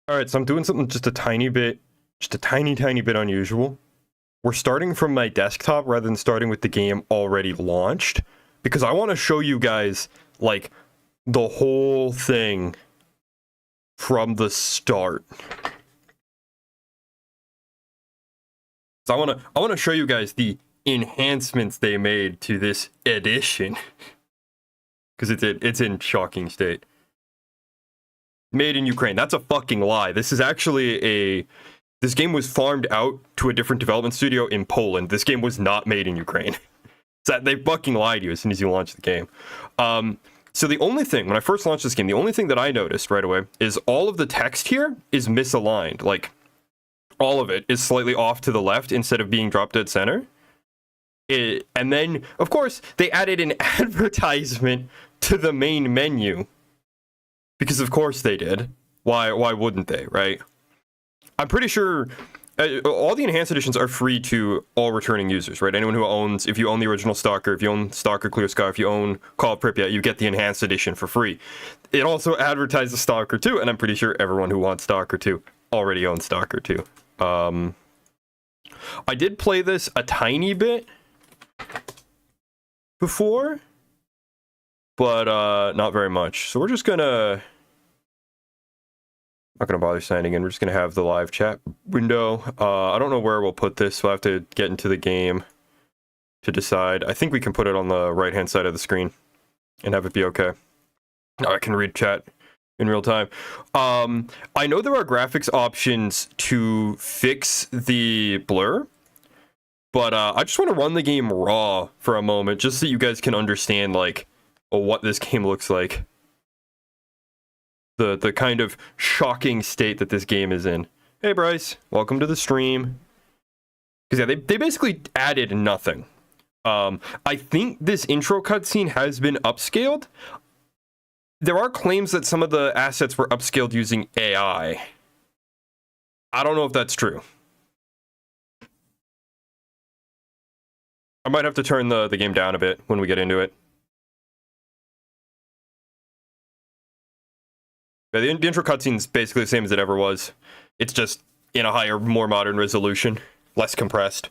All right, so I'm doing something just a tiny bit, just a tiny bit unusual. We're starting from my desktop rather than starting with the game already launched, because I want to show you guys, like, the whole thing from the start. So I want to show you guys the enhancements they made to this edition, because it's in shocking state. Made in Ukraine. That's a fucking lie. This is actually this game was farmed out to a different development studio in Poland. This game was not made in Ukraine. So they fucking lied to you as soon as you launch the game. So the only thing, when I first launched this game, the only thing that I noticed right away is all of the text here is misaligned. Like, all of it is slightly off to the left instead of being drop dead center. And then, of course, they added an advertisement to the main menu. Because of course they did. Why wouldn't they, right? I'm pretty sure all the enhanced editions are free to all returning users, right? Anyone who owns, if you own the original Stalker, if you own Stalker Clear Sky, if you own Call of Pripyat, you get the enhanced edition for free. It also advertises Stalker 2, and I'm pretty sure everyone who wants Stalker 2 already owns Stalker 2. I did play this a tiny bit before, but not very much. So we're just gonna... Not gonna bother signing in. We're just gonna have the live chat window. I don't know where we'll put this, so I have to get into the game to decide. I think we can put it on the right-hand side of the screen and have it be okay. Now I can read chat in real time. I know there are graphics options to fix the blur, but I just want to run the game raw for a moment, just so you guys can understand, like, what this game looks like. The kind of shocking state that this game is in. Hey Bryce, welcome to the stream. Because yeah, they basically added nothing. I think this intro cutscene has been upscaled. There are claims that some of the assets were upscaled using AI. I don't know if that's true. I might have to turn the game down a bit when we get into it. Yeah, the intro cutscene's basically the same as it ever was. It's just in a higher, more modern resolution, less compressed.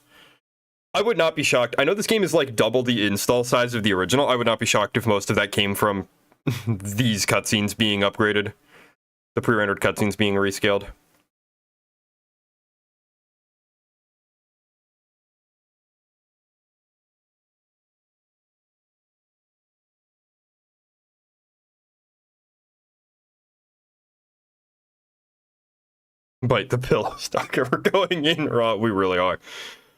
I would not be shocked. I know this game is like double the install size of the original. I would not be shocked if most of that came from these cutscenes being upgraded. The pre-rendered cutscenes being rescaled. Bite the pill, Stalker. We're going in raw. We really are.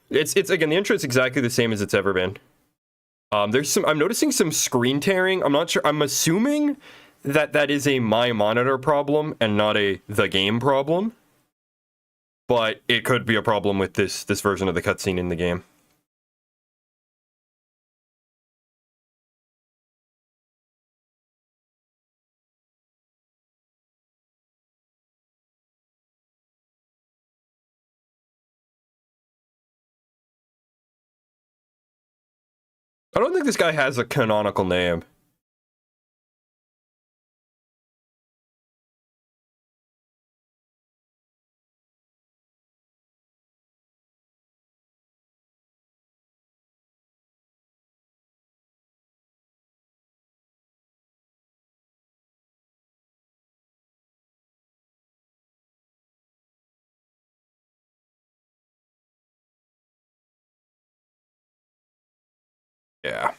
It's again, the intro is exactly the same as it's ever been. There's some, I'm noticing some screen tearing. I'm not sure. I'm assuming that is a my monitor problem and not a the game problem. But it could be a problem with this version of the cutscene in the game. I don't think this guy has a canonical name. Yeah.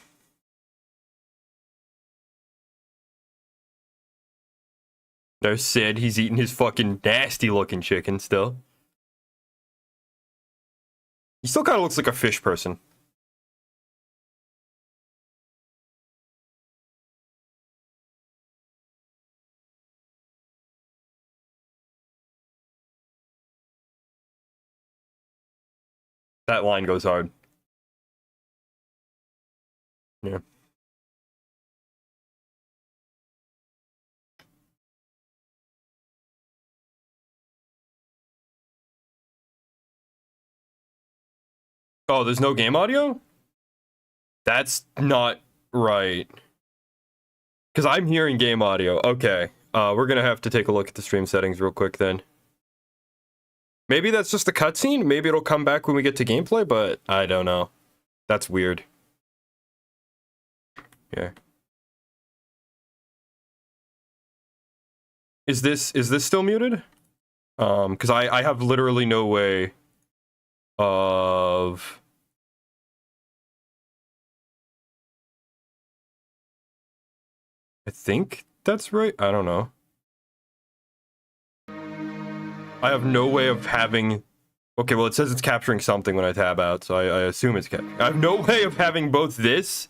There's Sid. He's eating his fucking nasty looking chicken still. He still kind of looks like a fish person. That line goes hard. Yeah. Oh, there's no game audio? That's not right. Because I'm hearing game audio. Okay. We're gonna have to take a look at the stream settings real quick then. Maybe that's just a cutscene. Maybe it'll come back when we get to gameplay, but I don't know. That's weird. Yeah. Is this still muted? Because I have literally no way of... I think that's right. I don't know. I have no way of having... Okay, well, it says it's capturing something when I tab out, so I assume it's capturing. I have no way of having both this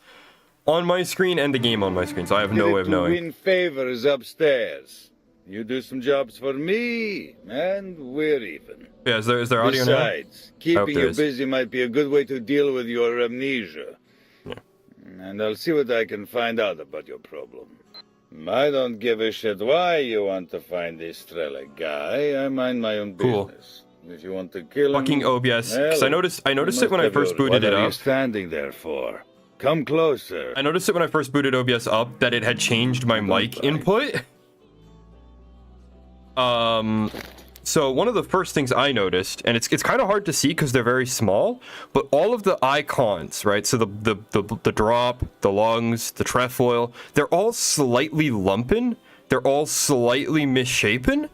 on my screen and the game on my screen, so I have no way of knowing. Win favors upstairs. You do some jobs for me, and we're even. Yeah, is there audio now? Besides, keeping you busy might be a good way to deal with your amnesia. Yeah. And I'll see what I can find out about your problem. I don't give a shit why you want to find this Strelec guy. I mind my own business. If you want to kill him... Fucking OBS, because I noticed it when I first booted it up. What are you standing there for? Come closer. I noticed it when I first booted OBS up that it had changed my mic input. So one of the first things I noticed, and it's kind of hard to see because they're very small, but all of the icons, right? So the drop, the lungs, the trefoil, they're all slightly lumpen. They're all slightly misshapen.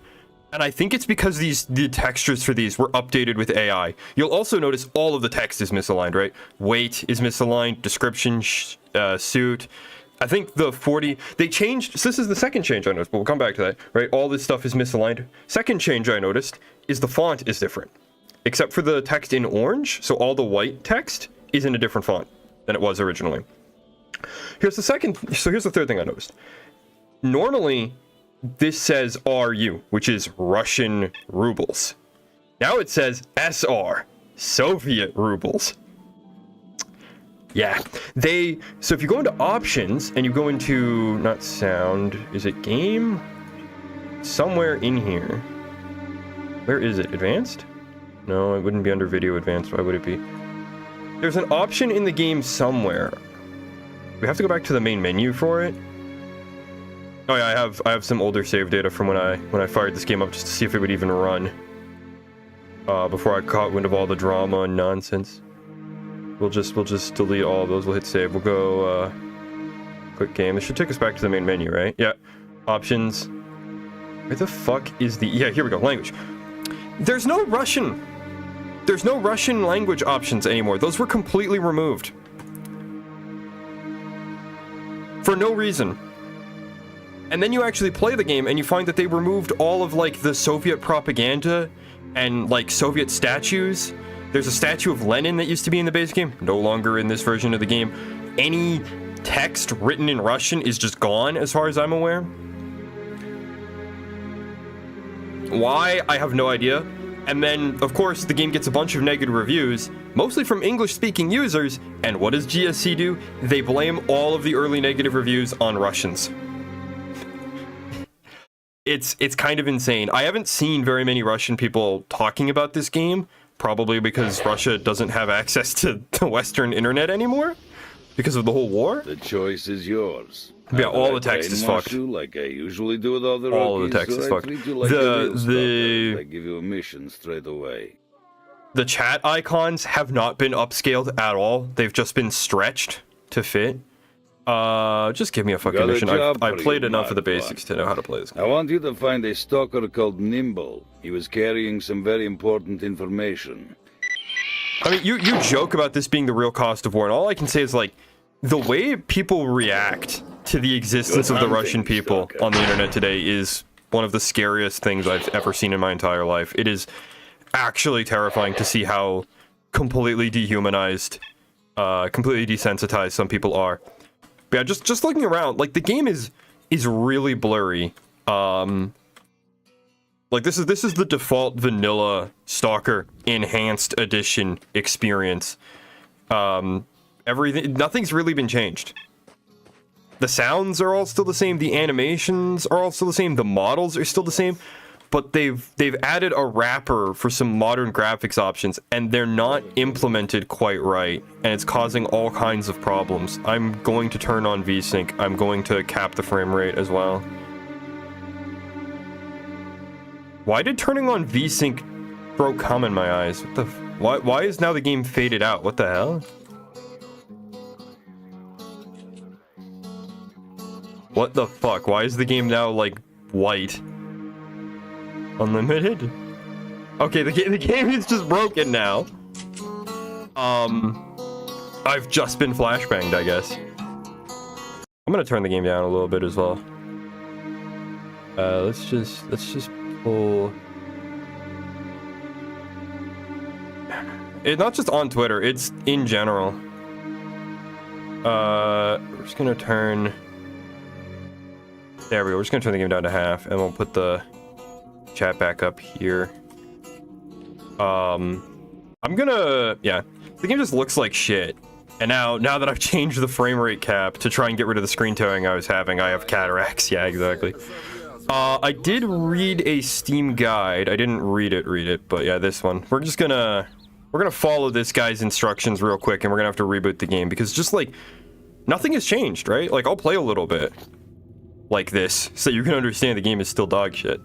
And I think it's because the textures for these were updated with AI. You'll also notice all of the text is misaligned, right? Weight is misaligned, description, suit. I think the 40, they changed, so this is the second change I noticed, but we'll come back to that, right? All this stuff is misaligned. Second change I noticed is the font is different, except for the text in orange. So all the white text is in a different font than it was originally. Here's the third thing I noticed. Normally, this says RU, which is Russian rubles. Now it says SR, Soviet rubles. Yeah, so if you go into options and you go into, not sound, is it game? Somewhere in here. Where is it? Advanced? No, it wouldn't be under video advanced. Why would it be? There's an option in the game somewhere. We have to go back to the main menu for it. Oh yeah, I have some older save data from when I fired this game up just to see if it would even run. Before I caught wind of all the drama and nonsense. We'll just delete all of those. We'll hit save. We'll go quick game. This should take us back to the main menu, right? Yeah. Options. Where the fuck is the... Yeah, here we go. Language. There's no Russian. There's no Russian language options anymore. Those were completely removed. For no reason. And then you actually play the game and you find that they removed all of like the Soviet propaganda and like Soviet statues. There's a statue of Lenin that used to be in the base game, no longer in this version of the game. Any text written in Russian is just gone as far as I'm aware. Why? I have no idea. And then, of course, the game gets a bunch of negative reviews, mostly from English-speaking users, and what does GSC do? They blame all of the early negative reviews on Russians. It's kind of insane. I haven't seen very many Russian people talking about this game, probably because Russia doesn't have access to the Western internet anymore because of the whole war. The choice is yours. Yeah, all the text is fucked. Like I usually do with all the all of the text is fucked. I give you a mission straight away. The chat icons have not been upscaled at all. They've just been stretched to fit. Just give me a fucking mission. I've played enough of the basics to know how to play this game. I want you to find a stalker called Nimble. He was carrying some very important information. I mean, you joke about this being the real cost of war, and all I can say is, like, the way people react to the existence of the Russian people on the internet today is one of the scariest things I've ever seen in my entire life. It is actually terrifying to see how completely dehumanized, completely desensitized some people are. But yeah, just looking around, like, the game is really blurry. Like, this is the default vanilla Stalker enhanced edition experience. Nothing's really been changed. The sounds are all still the same, the animations are all still the same, the models are still the same, but they've added a wrapper for some modern graphics options, and they're not implemented quite right, and it's causing all kinds of problems. I'm going to turn on VSync. I'm going to cap the frame rate as well. Why did turning on VSync throw cum in my eyes? What the? Why is now the game faded out? What the hell? What the fuck? Why is the game now like white? Unlimited? Okay, the game is just broken now. I've just been flashbanged, I guess. I'm gonna turn the game down a little bit as well. Let's just pull. It's not just on Twitter, it's in general. We're just gonna turn. There we go. We're just gonna turn the game down to half, and we'll put the chat back up here. I'm gonna, yeah. The game just looks like shit. And now that I've changed the frame rate cap to try and get rid of the screen tearing I was having, I have cataracts. Yeah, exactly. I did read a Steam guide. I didn't read it, but yeah, this one. We're gonna follow this guy's instructions real quick, and we're gonna have to reboot the game because just like nothing has changed, right? Like I'll play a little bit like this so you can understand the game is still dog shit.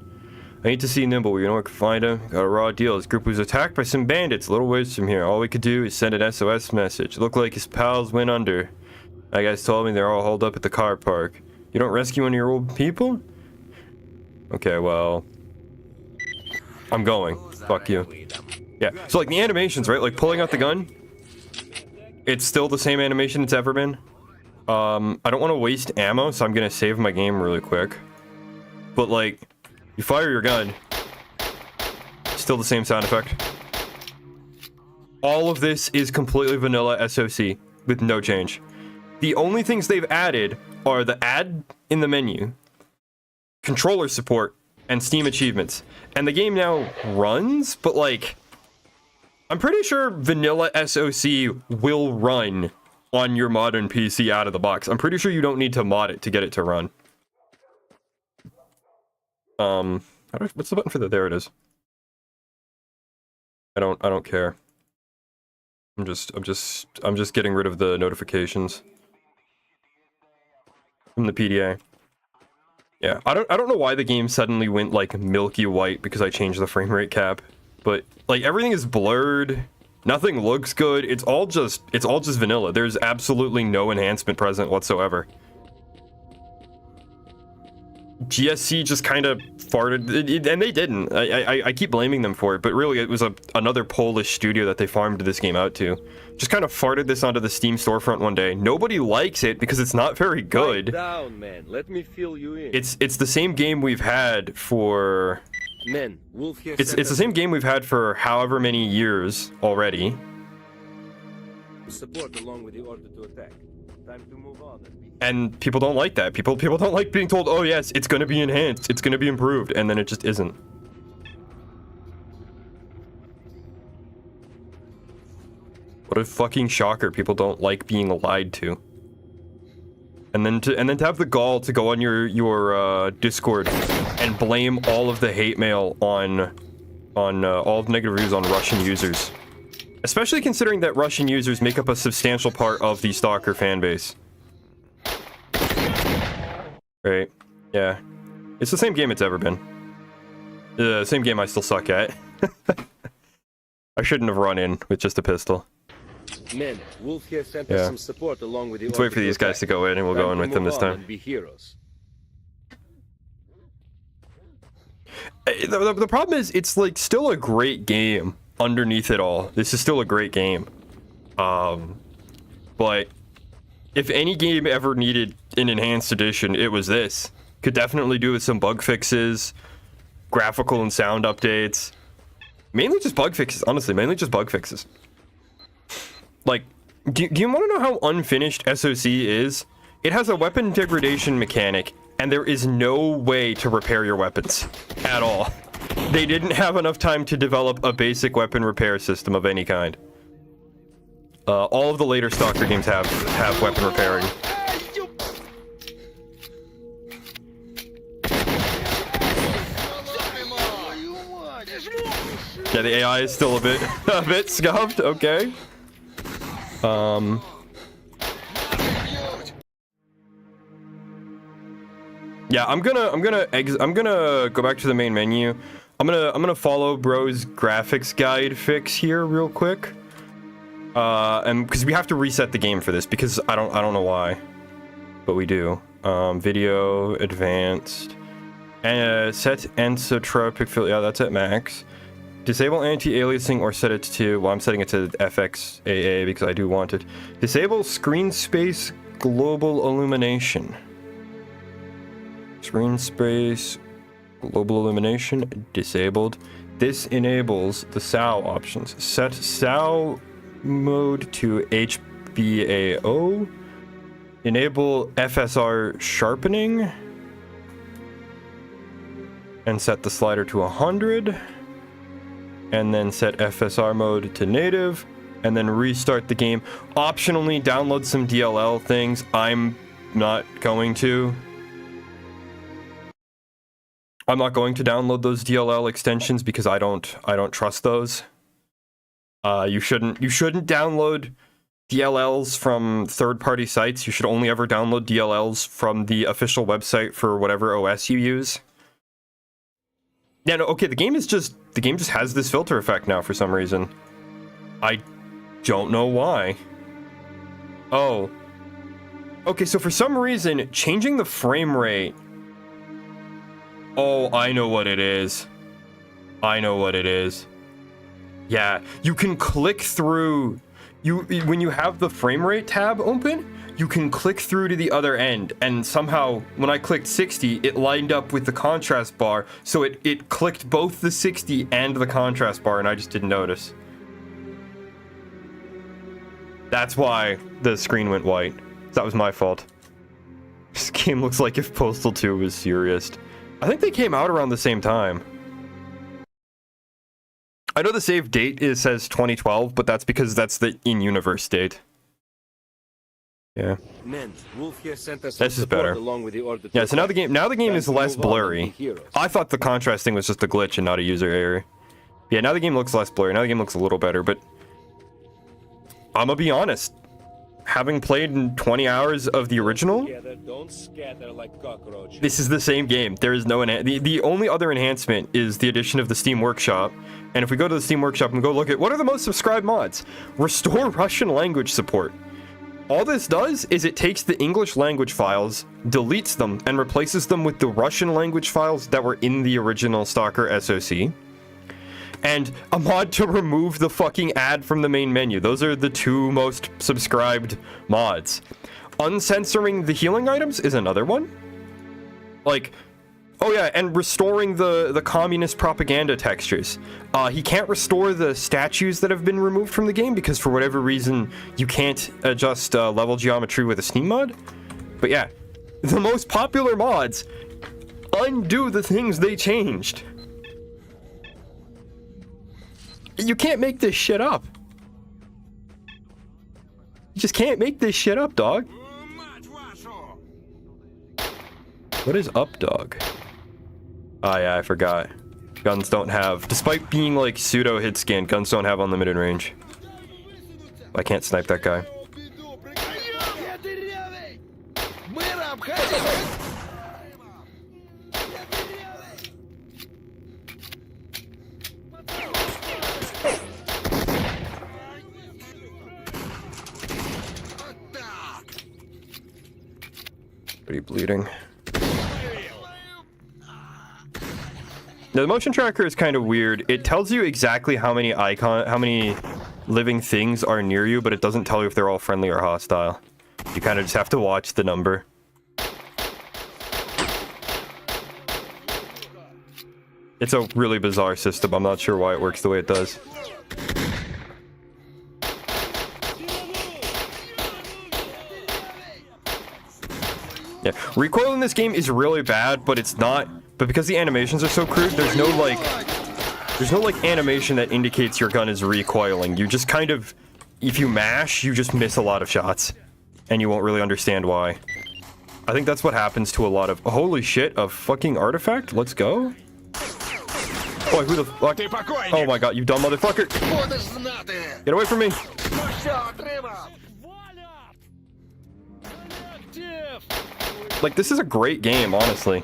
I need to see Nimble. You know where I can find him? Got a raw deal. His group was attacked by some bandits a little ways from here. All we could do is send an SOS message. Looked like his pals went under. My guys told me they're all holed up at the car park. You don't rescue one of your old people? Okay, well, I'm going. Fuck you. Yeah, so like the animations, right? Like pulling out the gun, it's still the same animation it's ever been. I don't want to waste ammo, so I'm gonna save my game really quick. But like, you fire your gun, still the same sound effect. All of this is completely vanilla SOC with no change. The only things they've added are the ad in the menu, controller support, and Steam achievements. And the game now runs, but like, I'm pretty sure vanilla SOC will run on your modern PC out of the box. I'm pretty sure you don't need to mod it to get it to run. What's the button for that? There it is. I don't care. I'm just getting rid of the notifications from the PDA. Yeah, I don't know why the game suddenly went like milky white because I changed the frame rate cap, but like everything is blurred, nothing looks good. It's all just vanilla. There's absolutely no enhancement present whatsoever. GSC just kind of farted, and they didn't. I keep blaming them for it, but really it was another Polish studio that they farmed this game out to. Just kind of farted this onto the Steam storefront one day. Nobody likes it because it's not very good. Quiet down, man. Let me fill you in. It's the same game we've had for. Men, Wolf here It's the same game we've had for however many years already. Support along with the order to attack. Time to move on. And people don't like that. People don't like being told, oh yes, it's gonna be enhanced, it's gonna be improved, and then it just isn't. What a fucking shocker. People don't like being lied to. And then to have the gall to go on your Discord and blame all of the hate mail on all of the negative reviews on Russian users. Especially considering that Russian users make up a substantial part of the Stalker fanbase. Right, yeah. It's the same game it's ever been. The same game I still suck at. I shouldn't have run in with just a pistol. Men, Wolf here sent us some support along with the Let's wait for these guys to go in and we'll go in with them this time. Be heroes. The problem is, it's like still a great game underneath it all. This is still a great game. But if any game ever needed an enhanced edition, it was this. Could definitely do with some bug fixes, graphical and sound updates. Mainly just bug fixes, honestly, mainly just bug fixes. Like, do you want to know how unfinished SOC is? It has a weapon degradation mechanic, and there is no way to repair your weapons at all. They didn't have enough time to develop a basic weapon repair system of any kind. All of the later Stalker games have weapon repairing. Yeah, the AI is still a bit scuffed. Okay. Yeah, I'm gonna go back to the main menu. I'm gonna follow bro's graphics guide fix here real quick. And because we have to reset the game for this because I don't know why, but we do. Video advanced and set anisotropic filter. Yeah, that's at max. Disable anti-aliasing or set it to. Well, I'm setting it to FXAA because I do want it. Disable screen space global illumination. Screen space global illumination disabled. This enables the SAO options. Set SAO mode to HBAO. Enable FSR sharpening. And set the slider to 100. And then set FSR mode to native. And then restart the game. Optionally download some DLL things. I'm not going to. I'm not going to download those DLL extensions because I don't trust those. You shouldn't download DLLs from third-party sites. You should only ever download DLLs from the official website for whatever OS you use. Yeah, no, okay, the game just has this filter effect now for some reason. I don't know why. Oh. Okay, so for some reason, changing the frame rate. Oh, I know what it is. I know what it is. Yeah, you can click through. When you have the frame rate tab open, you can click through to the other end, and somehow when I clicked 60, it lined up with the contrast bar, so it clicked both the 60 and the contrast bar, and I just didn't notice. That's why the screen went white. That was my fault. This game looks like if Postal 2 was serious. I think they came out around the same time. I know the save date says 2012, but that's because that's the in-universe date. Yeah. This is better. Yeah, so now the game is less blurry. I thought the contrast thing was just a glitch and not a user error. Yeah, now the game looks less blurry. Now the game looks a little better, but I'm gonna be honest. Having played 20 hours of the original, this is the same game. There is no the only other enhancement is the addition of the Steam Workshop. And if we go to the Steam Workshop and go look at what are the most subscribed mods, restore Russian language support. All this does is it takes the English language files, deletes them, and replaces them with the Russian language files that were in the original Stalker SoC. And a mod to remove the fucking ad from the main menu. Those are the two most subscribed mods. Uncensoring the healing items is another one. Like, oh yeah, and restoring the communist propaganda textures. He can't restore the statues that have been removed from the game because for whatever reason you can't adjust level geometry with a Steam mod. But yeah, the most popular mods undo the things they changed. You can't make this shit up. You just can't make this shit up, dog. What is up, dog? Oh yeah, I forgot. Guns don't have, despite being like pseudo hit scan, guns don't have unlimited range. I can't snipe that guy. Are you bleeding? Now, the motion tracker is kind of weird. It tells you exactly how many living things are near you, but it doesn't tell you if they're all friendly or hostile. You kind of just have to watch the number. It's a really bizarre system. I'm not sure why it works the way it does. Yeah, recoil in this game is really bad, but it's not. But because the animations are so crude, there's no like animation that indicates your gun is recoiling. You just kind of, if you mash, you just miss a lot of shots, and you won't really understand why. I think that's what happens to a lot of. Holy shit! A fucking artifact. Let's go. Oh, who the fuck? Oh my god, you dumb motherfucker! Get away from me! Like, this is a great game, honestly.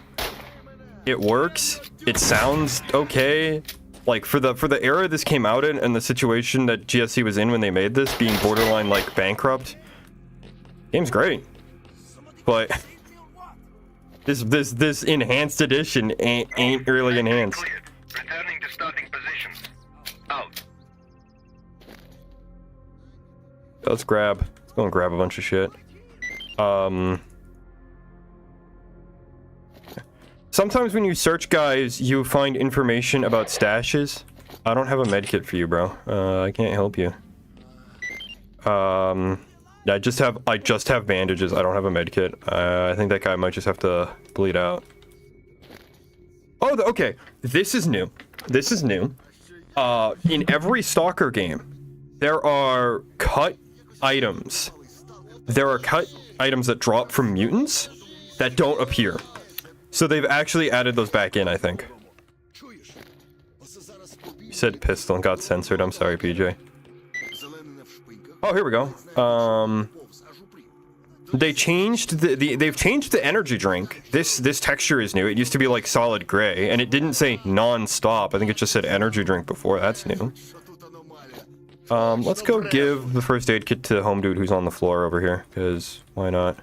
It works. It sounds okay. Like for the era this came out in and the situation that GSC was in when they made this, being borderline like bankrupt, game's great. But this enhanced edition ain't really enhanced. Returning to starting positions. Out. Let's go and grab a bunch of shit. Sometimes when you search, guys, you find information about stashes. I don't have a medkit for you, bro. I can't help you. I just have bandages. I don't have a medkit. I think that guy might just have to bleed out. Oh, okay. This is new. This is new. In every Stalker game, there are cut items. There are cut items that drop from mutants that don't appear. So they've actually added those back in, I think. You said pistol and got censored. I'm sorry, PJ. Oh, here we go. They changed they've changed the energy drink. This texture is new. It used to be like solid gray, and it didn't say non-stop. I think it just said energy drink before. That's new. Let's go give the first aid kit to home dude who's on the floor over here, because why not?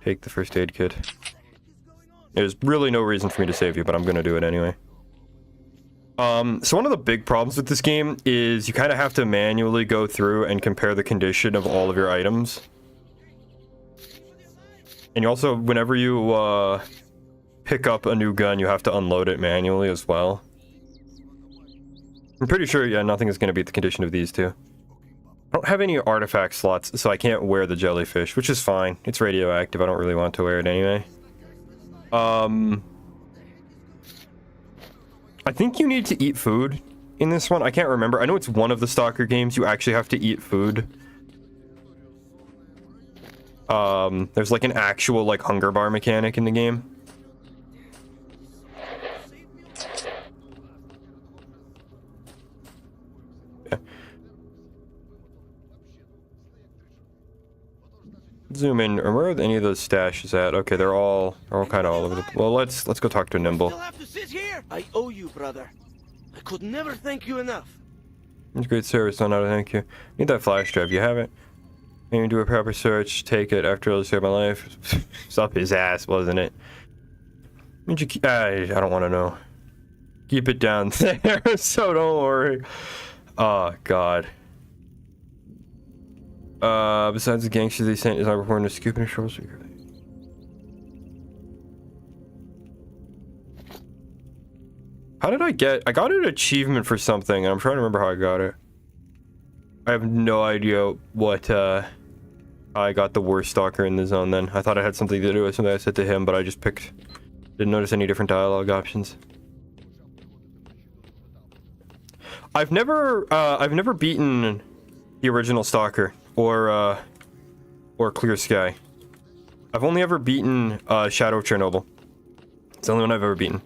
Take the first aid kit. There's really no reason for me to save you, but I'm gonna do it anyway. So one of the big problems with this game is you kind of have to manually go through and compare the condition of all of your items. And you also, whenever you pick up a new gun, you have to unload it manually as well. I'm pretty sure, yeah, nothing is going to beat the condition of these two. I don't have any artifact slots, so I can't wear the jellyfish, which is fine. It's radioactive. I don't really want to wear it anyway. I think you need to eat food in this one. I can't remember. I know it's one of the Stalker games. You actually have to eat food. There's like an actual like hunger bar mechanic in the game. Yeah. Zoom in. Where are any of those stashes at? Okay, they're all kind of all over the. Well, let's go talk to Nimble. Still have to sit here? I owe you, brother. I could never thank you enough. It's great service. Don't know how to thank you. Need that flash drive. You have it. Maybe do a proper search. Take it. After all, save my life. It's up his ass, wasn't it? Did you keep? I don't want to know. Keep it down there. So don't worry. Oh God. Besides the gangster they sent, is not reporting to scoop in a short secret. How did I got an achievement for something, and I'm trying to remember how I got it. I have no idea what, I got the worst Stalker in the zone then. I thought I had something to do with something I said to him, but I just didn't notice any different dialogue options. I've never beaten the original Stalker or Clear Sky. I've only ever beaten Shadow of Chernobyl. It's the only one I've ever beaten.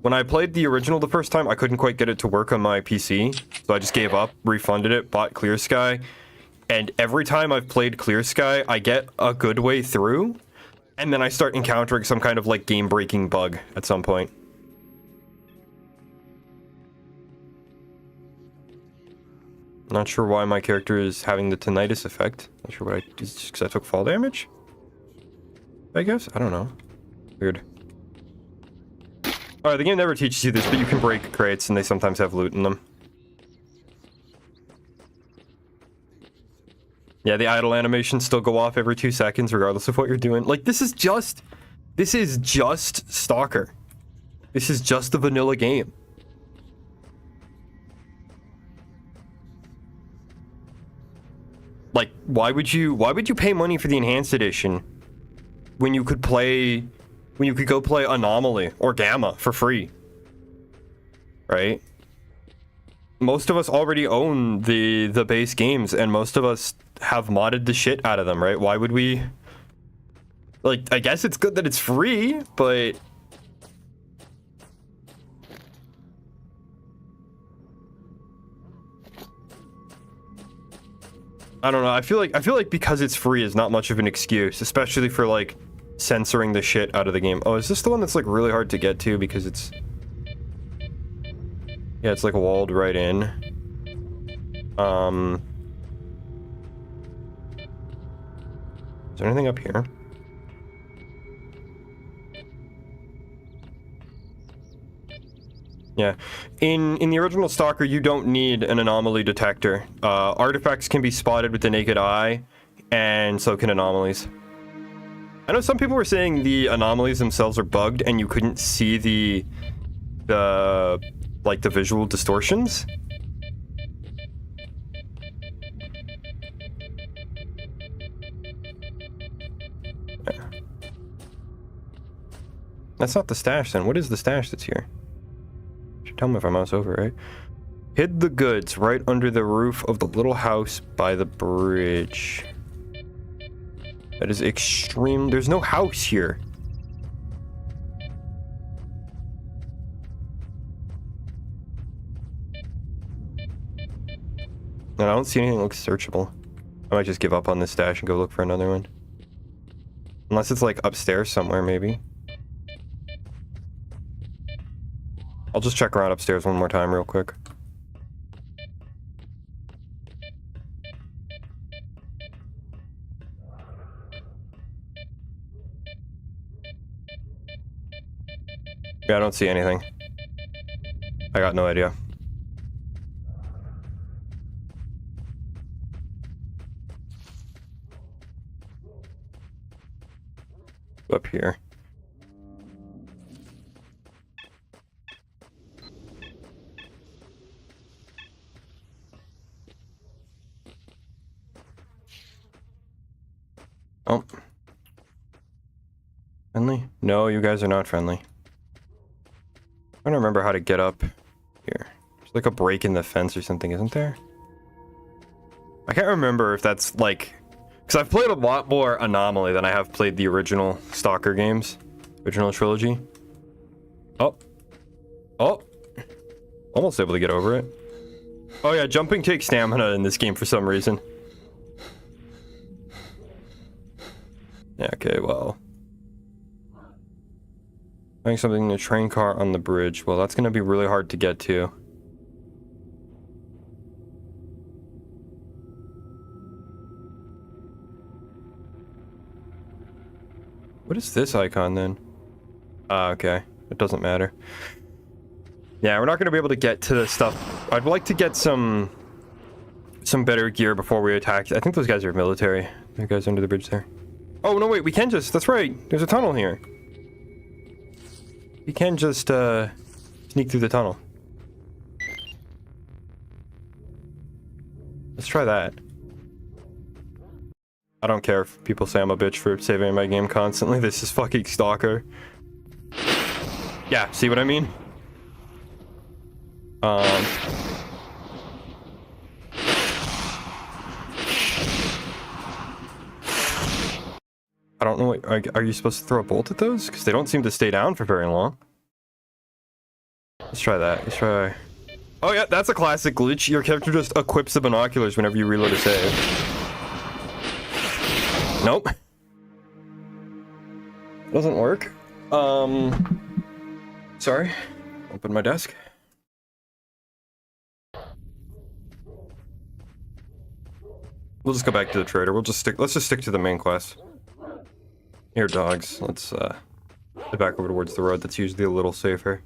When I played the original the first time, I couldn't quite get it to work on my PC, so I just gave up, refunded it, bought Clear Sky, and every time I've played Clear Sky, I get a good way through, and then I start encountering some kind of like game-breaking bug at some point. Not sure why my character is having the tinnitus effect. Not sure what just because I took fall damage? I guess? I don't know. Weird. Alright, the game never teaches you this, but you can break crates and they sometimes have loot in them. Yeah, the idle animations still go off every 2 seconds regardless of what you're doing. Like, this is just Stalker. This is just the vanilla game. Like, why would you pay money for the enhanced edition when you could go play Anomaly or Gamma for free? Right? Most of us already own the base games, and most of us have modded the shit out of them, right? Why would we? Like, I guess it's good that it's free, but I don't know. I feel like because it's free is not much of an excuse, especially for like censoring the shit out of the game. Oh, is this the one that's like really hard to get to because it's yeah, it's like walled right in. Is there anything up here? Yeah, in the original Stalker, you don't need an anomaly detector. Artifacts can be spotted with the naked eye, and so can anomalies. I know some people were saying the anomalies themselves are bugged, and you couldn't see the like the visual distortions. Yeah. That's not the stash then. What is the stash that's here? Tell me if I mouse over, right? Hid the goods right under the roof of the little house by the bridge. That is extreme. There's no house here. And I don't see anything that looks searchable. I might just give up on this stash and go look for another one. Unless it's like upstairs somewhere, maybe. I'll just check around upstairs one more time real quick. Yeah, I don't see anything. I got no idea. Up here. Oh. Friendly? No, you guys are not friendly. I don't remember how to get up here. There's like a break in the fence or something, isn't there? I can't remember if that's like... Because I've played a lot more Anomaly than I have played the original Stalker games. Original trilogy. Oh. Oh. Almost able to get over it. Oh yeah, jumping takes stamina in this game for some reason. Yeah, okay, well. Finding something in a train car on the bridge. Well, that's gonna be really hard to get to. What is this icon then? Okay. It doesn't matter. Yeah, we're not gonna be able to get to the stuff. I'd like to get some better gear before we attack. I think those guys are military. The guys under the bridge there. Oh, no, wait, we can just... That's right. There's a tunnel here. We can just, sneak through the tunnel. Let's try that. I don't care if people say I'm a bitch for saving my game constantly. This is fucking Stalker. Yeah, see what I mean? I don't know what, are you supposed to throw a bolt at those? Because they don't seem to stay down for very long. Let's try that. Let's try... Oh yeah, that's a classic glitch. Your character just equips the binoculars whenever you reload a save. Nope. Doesn't work. Sorry. Open my desk. We'll just go back to the trader. Let's just stick to the main quest. Here, dogs. Let's head back over towards the road. That's usually a little safer.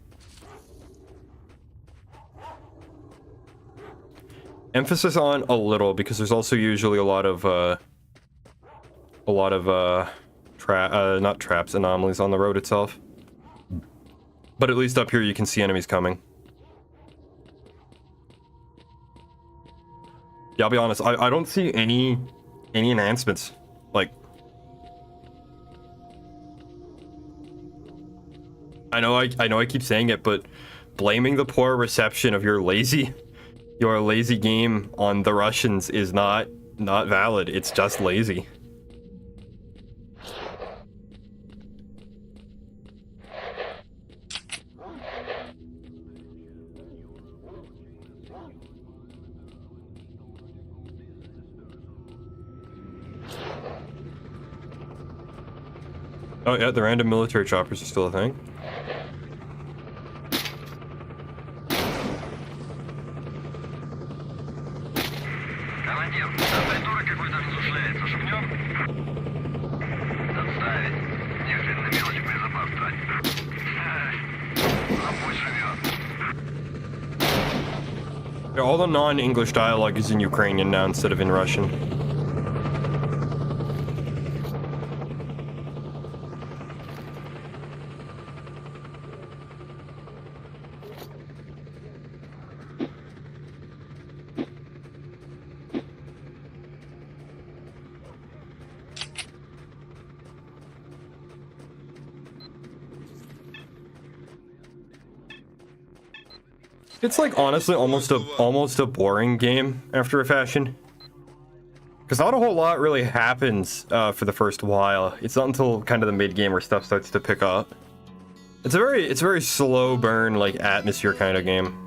Emphasis on a little, because there's also usually a lot of not traps, anomalies on the road itself. But at least up here you can see enemies coming. Yeah, I'll be honest, I don't see any enhancements. Like, I know I keep saying it, but blaming the poor reception of your lazy game on the Russians is not valid. It's just lazy. Oh yeah, the random military choppers are still a thing. Командир, там придурок какой-то разушляется. Шепнем? Отставить. Неожиданно мелочь боезапас тратит. А пусть живет. Yeah, all the non-English dialogue is in Ukrainian now instead of in Russian. It's like honestly almost a boring game after a fashion, because not a whole lot really happens for the first while. It's not until kind of the mid game where stuff starts to pick up. It's a very slow burn, like atmosphere kind of game.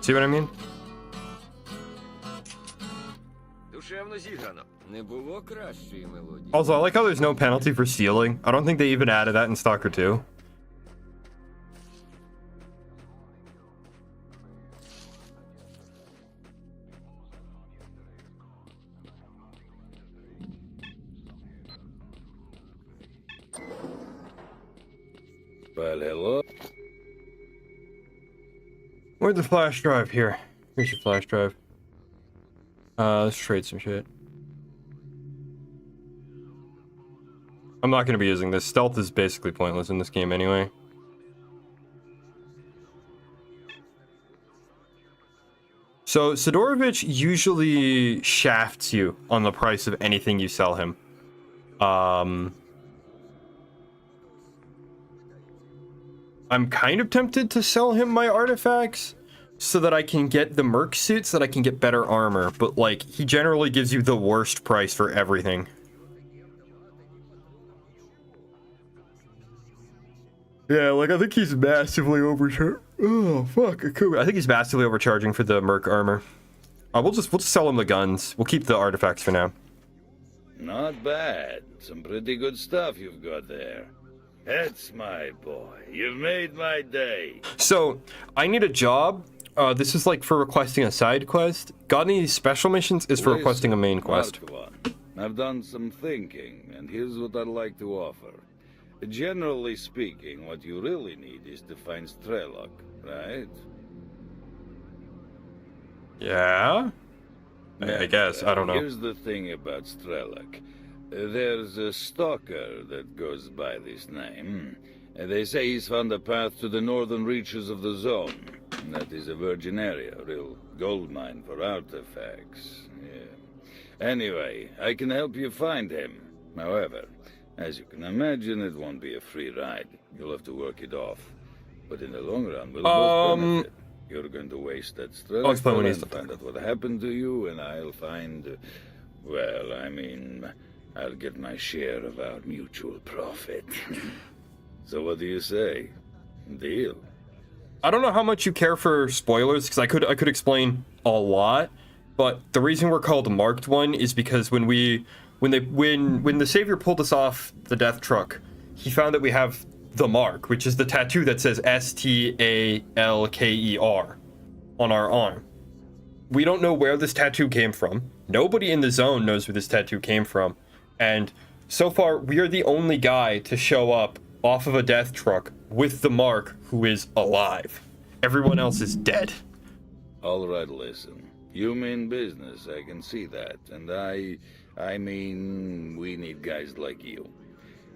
See what I mean? Also, I like how there's no penalty for stealing. I don't think they even added that in Stalker 2. Well, hello. Where's the flash drive? Here. Here's your flash drive. Let's trade some shit. I'm not going to be using this. Stealth is basically pointless in this game anyway. So, Sidorovich usually shafts you on the price of anything you sell him. I'm kind of tempted to sell him my artifacts so that I can get the merc suit, so that I can get better armor, but like, he generally gives you the worst price for everything. Yeah, like, I think he's massively overcharging. Oh, fuck. I think he's massively overcharging for the merc armor. We'll just sell him the guns. We'll keep the artifacts for now. Not bad. Some pretty good stuff you've got there. That's my boy. You've made my day. So, I need a job. This is like for requesting a side quest. Got any special missions? Is for requesting a main quest. I've done some thinking, and here's what I'd like to offer. Generally speaking, what you really need is to find Strelok, right? Yeah? I guess. I don't know. Here's the thing about Strelok. There's a Stalker that goes by this name. They say he's found a path to the northern reaches of the zone. That is a virgin area, a real gold mine for artifacts. Yeah. Anyway, I can help you find him. However, as you can imagine, it won't be a free ride. You'll have to work it off. But in the long run, we'll both benefit. You're going to waste that stress and find out what happened to you, and I'll find... well, I mean, I'll get my share of our mutual profit. So what do you say? Deal? I don't know how much you care for spoilers, because I could explain a lot, but the reason we're called Marked One is because when the Savior pulled us off the death truck, he found that we have the mark, which is the tattoo that says Stalker on our arm. We don't know where this tattoo came from. Nobody in the zone knows where this tattoo came from. And so far, we are the only guy to show up off of a death truck with the mark who is alive. Everyone else is dead. All right, listen. You mean business, I can see that. And I mean, we need guys like you.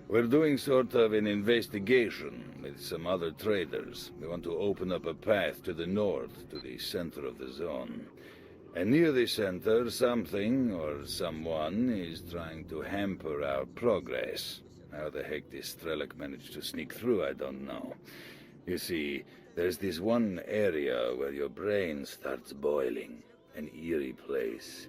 We're doing sort of an investigation with some other traders. We want to open up a path to the north, to the center of the zone. And near the center, something or someone is trying to hamper our progress. How the heck this Strelok managed to sneak through, I don't know. You see, there's this one area where your brain starts boiling. An eerie place.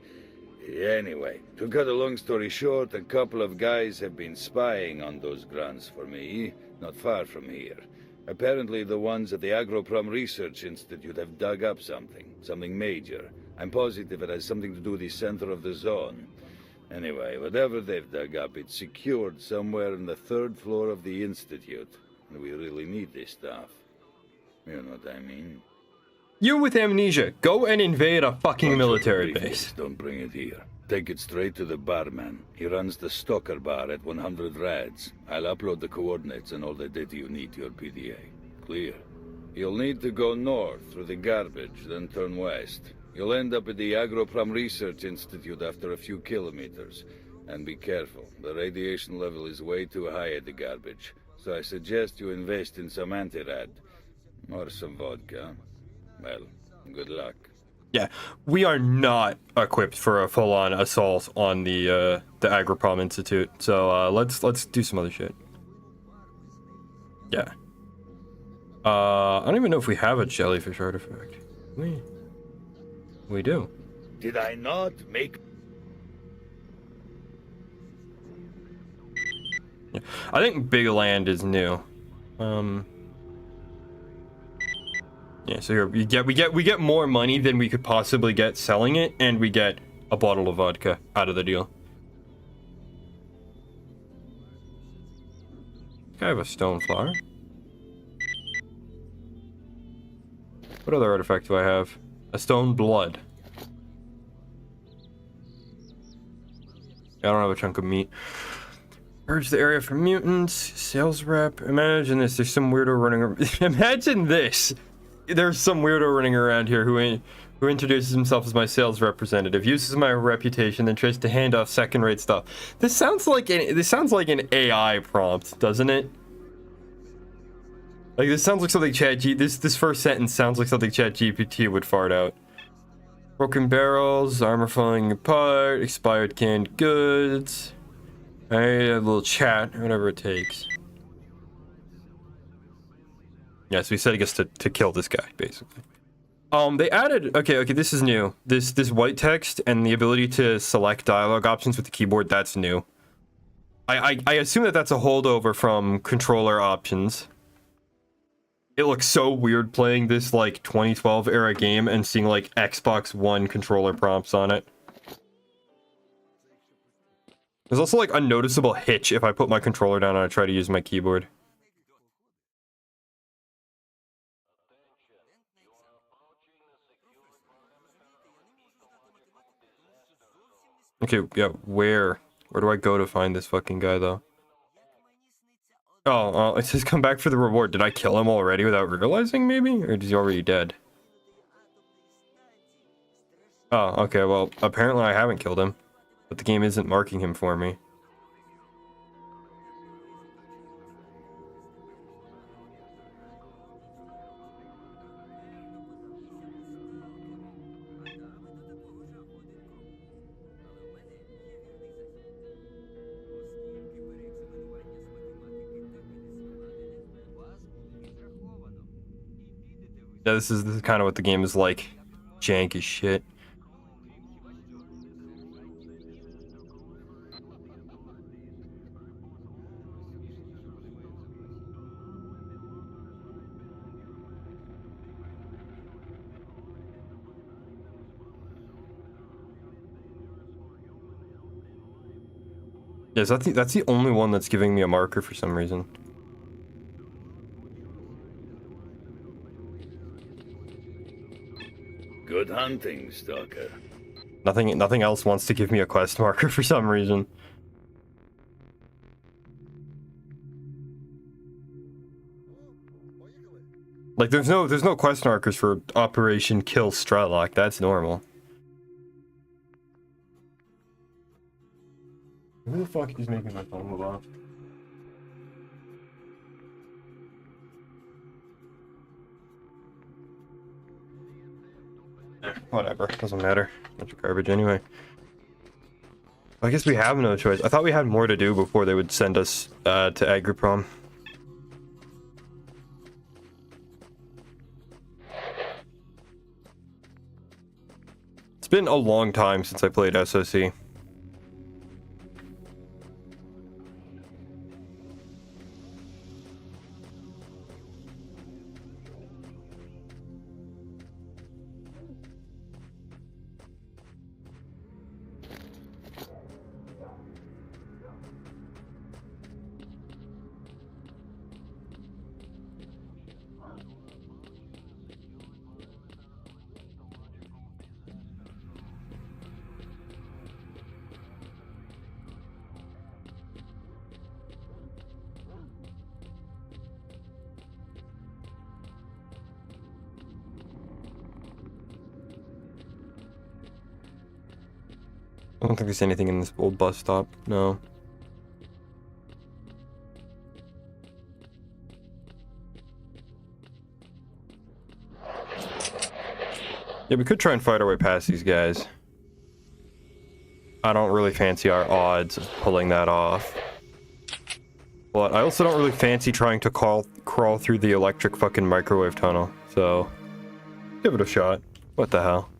Anyway, to cut a long story short, a couple of guys have been spying on those grunts for me, not far from here. Apparently the ones at the Agroprom Research Institute have dug up something major. I'm positive it has something to do with the center of the zone. Anyway, whatever they've dug up, it's secured somewhere on the 3rd floor of the Institute. And we really need this stuff. You know what I mean? You with amnesia, go and invade a fucking Don't military show the base. Don't bring it here. Take it straight to the barman. He runs the Stalker bar at 100 rads. I'll upload the coordinates and all the data you need to your PDA. Clear. You'll need to go north through the garbage, then turn west. You'll end up at the Agroprom Research Institute after a few kilometers. And be careful. The radiation level is way too high at the garbage. So I suggest you invest in some anti-rad. Or some vodka. Well, good luck. Yeah, we are not equipped for a full-on assault on the Agroprom Institute. So let's do some other shit. Yeah. I don't even know if we have a jellyfish artifact. We do. Did I not make... Yeah. I think Big Land is new. Yeah, so here we get more money than we could possibly get selling it, and we get a bottle of vodka out of the deal. I have a stone flower. What other artifact do I have? A stone blood. I don't have a chunk of meat. Purge the area from mutants. Sales rep. Imagine this. There's some weirdo running around. Imagine this. There's some weirdo running around here who introduces himself as my sales representative, uses my reputation, then tries to hand off second-rate stuff. This sounds like an AI prompt, doesn't it? Like this sounds like something this first sentence sounds like something ChatGPT would fart out. Broken barrels, armor falling apart, expired canned goods. Alright, a little chat, whatever it takes. Yeah, so he said he gets to kill this guy, basically. They added, okay, this is new. This white text and the ability to select dialogue options with the keyboard, that's new. I assume that that's a holdover from controller options. It looks so weird playing this, like, 2012 era game and seeing, like, Xbox One controller prompts on it. There's also, like, a noticeable hitch if I put my controller down and I try to use my keyboard. Okay, yeah, where do I go to find this fucking guy, though? Oh, it says come back for the reward. Did I kill him already without realizing, maybe? Or is he already dead? Oh, okay, well, apparently I haven't killed him. But the game isn't marking him for me. Yeah, this is kind of what the game is like. Jank as shit. Yes, that's the only one that's giving me a marker for some reason. Good hunting, Stalker. Nothing else wants to give me a quest marker for some reason. Like there's no quest markers for Operation Kill Strelok. That's normal. Who the fuck is making my phone move off? Whatever, doesn't matter. Bunch of garbage anyway. I guess we have no choice. I thought we had more to do before they would send us to Agriprom. It's been a long time since I played SOC. I don't think there's anything in this old bus stop. No. Yeah, we could try and fight our way past these guys. I don't really fancy our odds of pulling that off. But I also don't really fancy trying to crawl through the electric fucking microwave tunnel. So, give it a shot. What the hell?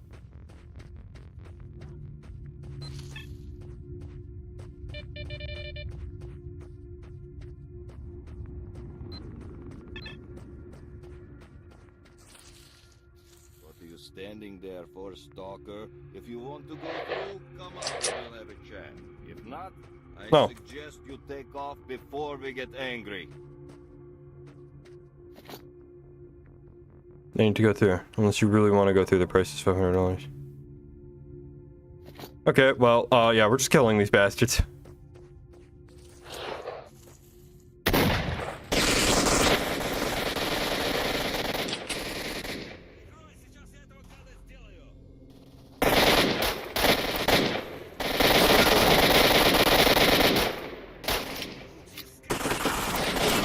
Standing there for, Stalker. If you want to go through, come up and we'll have a chat. If not, I suggest you take off before we get angry. I need to go through, unless you really want to go through. The price is $500. Okay, well, yeah, we're just killing these bastards.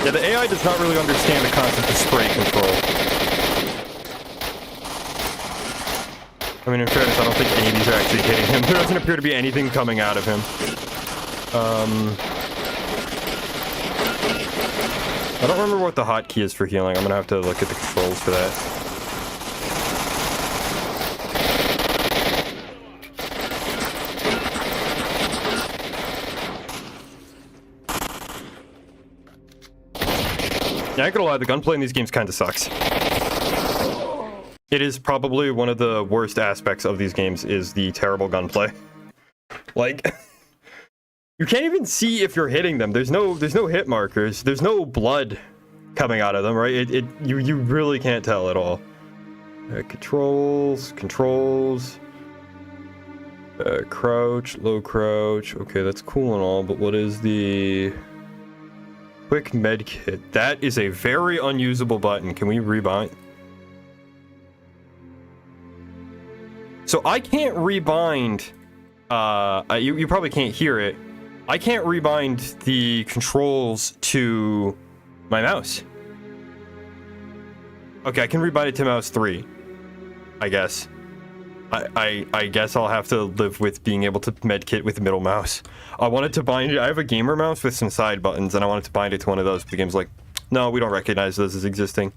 Yeah, the AI does not really understand the concept of spray control. I mean, in fairness, I don't think any of these are actually hitting him. There doesn't appear to be anything coming out of him. I don't remember what the hotkey is for healing. I'm gonna have to look at the controls for that. Yeah, I ain't gonna lie, the gunplay in these games kinda sucks. It is probably one of the worst aspects of these games is the terrible gunplay. Like, you can't even see if you're hitting them. There's no hit markers. There's no blood coming out of them, right? You really can't tell at all. Controls. Crouch, low crouch. Okay, that's cool and all, but what is the... Quick med kit. That is a very unusable button. Can we rebind? So I can't rebind. You probably can't hear it. I can't rebind the controls to my mouse. Okay, I can rebind it to mouse 3. I guess. I guess I'll have to live with being able to medkit with the middle mouse. I wanted to bind it. I have a gamer mouse with some side buttons, and I wanted to bind it to one of those, but the game's like, no, we don't recognize those as existing.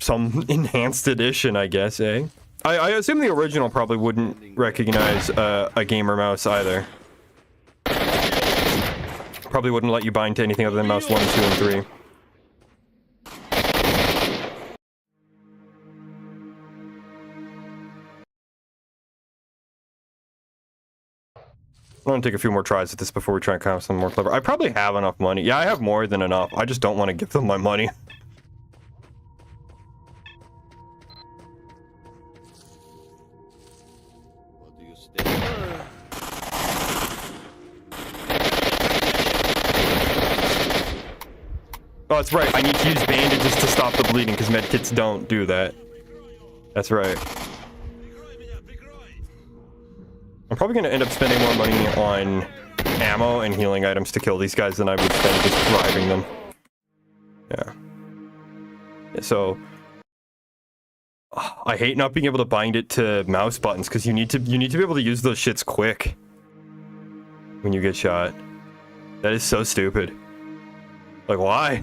Some enhanced edition, I guess, eh? I assume the original probably wouldn't recognize a gamer mouse either. Probably wouldn't let you bind to anything other than mouse 1, 2, and 3. I'm gonna take a few more tries at this before we try and come up with something more clever. I probably have enough money. Yeah, I have more than enough. I just don't want to give them my money. What do you stand? Oh, that's right. I need to use bandages to stop the bleeding because medkits don't do that. That's right. I'm probably going to end up spending more money on ammo and healing items to kill these guys than I would spend just driving them. Yeah. So, I hate not being able to bind it to mouse buttons because you need to be able to use those shits quick when you get shot. That is so stupid. Like, why?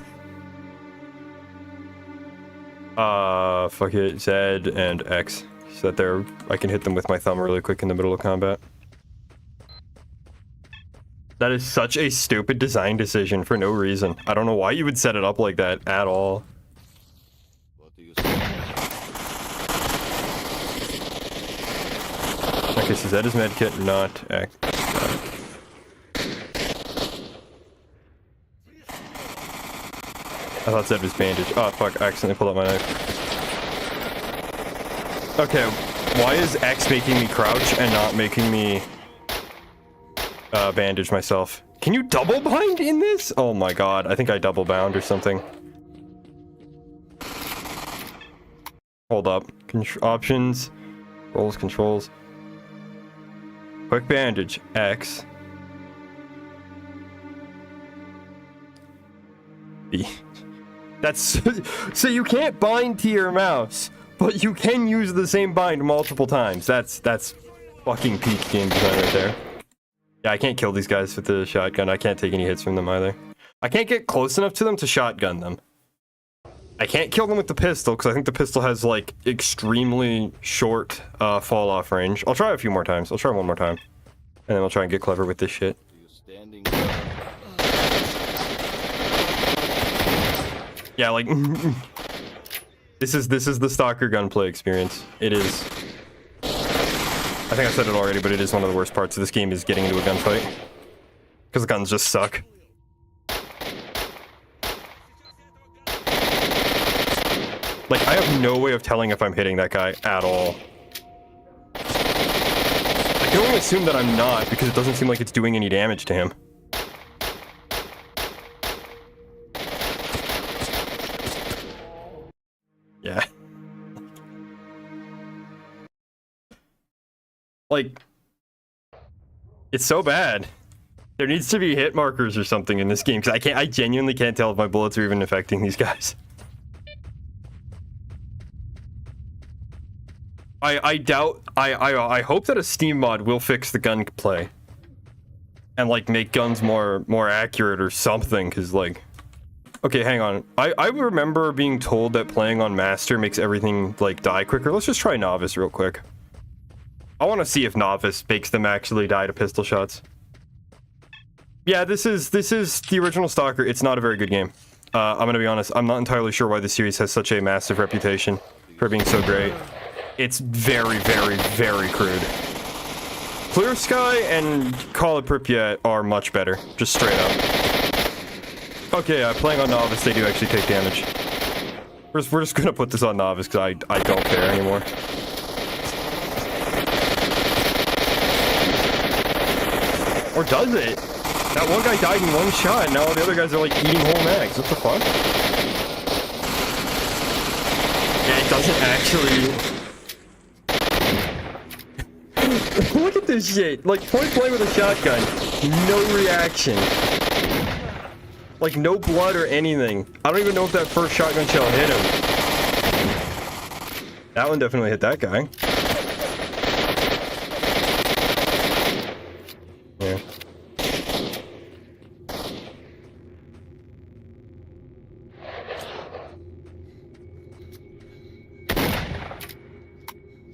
Fuck it, Z and X. So that there, I can hit them with my thumb really quick in the middle of combat. That is such a stupid design decision for no reason. I don't know why you would set it up like that at all. What do you say? Okay, so Z is medkit, not X. I thought Z was bandage. Oh fuck, I accidentally pulled out my knife. Okay, why is X making me crouch and not making me bandage myself? Can you double bind in this? Oh my god, I think I double bound or something. Hold up. Options. Controls. Quick bandage. X. B. That's so you can't bind to your mouse, but you can use the same bind multiple times. That's fucking peak game design right there. Yeah, I can't kill these guys with the shotgun. I can't take any hits from them either. I can't get close enough to them to shotgun them. I can't kill them with the pistol because I think the pistol has like extremely short fall off range. I'll try a few more times. I'll try one more time, and then we'll try and get clever with this shit. You standing? Yeah, like this is the Stalker gunplay experience. It is. I think I said it already, but it is one of the worst parts of this game is getting into a gunfight because the guns just suck. Like, I have no way of telling if I'm hitting that guy at all. I can only assume that I'm not because it doesn't seem like it's doing any damage to him. Yeah. Like, it's so bad. There needs to be hit markers or something in this game because I genuinely can't tell if my bullets are even affecting these guys. I doubt. I hope that a Steam mod will fix the gunplay and like make guns more accurate or something. Cause like, okay, hang on. I remember being told that playing on Master makes everything like die quicker. Let's just try Novice real quick. I want to see if Novice makes them actually die to pistol shots. Yeah, this is the original Stalker. It's not a very good game. I'm gonna be honest. I'm not entirely sure why this series has such a massive reputation for being so great. It's very, very, very crude. Clear Sky and Call of Pripyat are much better, just straight up. Okay, playing on Novice, they do actually take damage. We're just gonna put this on Novice because I don't care anymore. Or does it? That one guy died in one shot, and now all the other guys are like eating whole mags. What the fuck? Yeah, it doesn't actually... Look at this shit. Like, point blank with a shotgun. No reaction. Like, no blood or anything. I don't even know if that first shotgun shell hit him. That one definitely hit that guy. Yeah.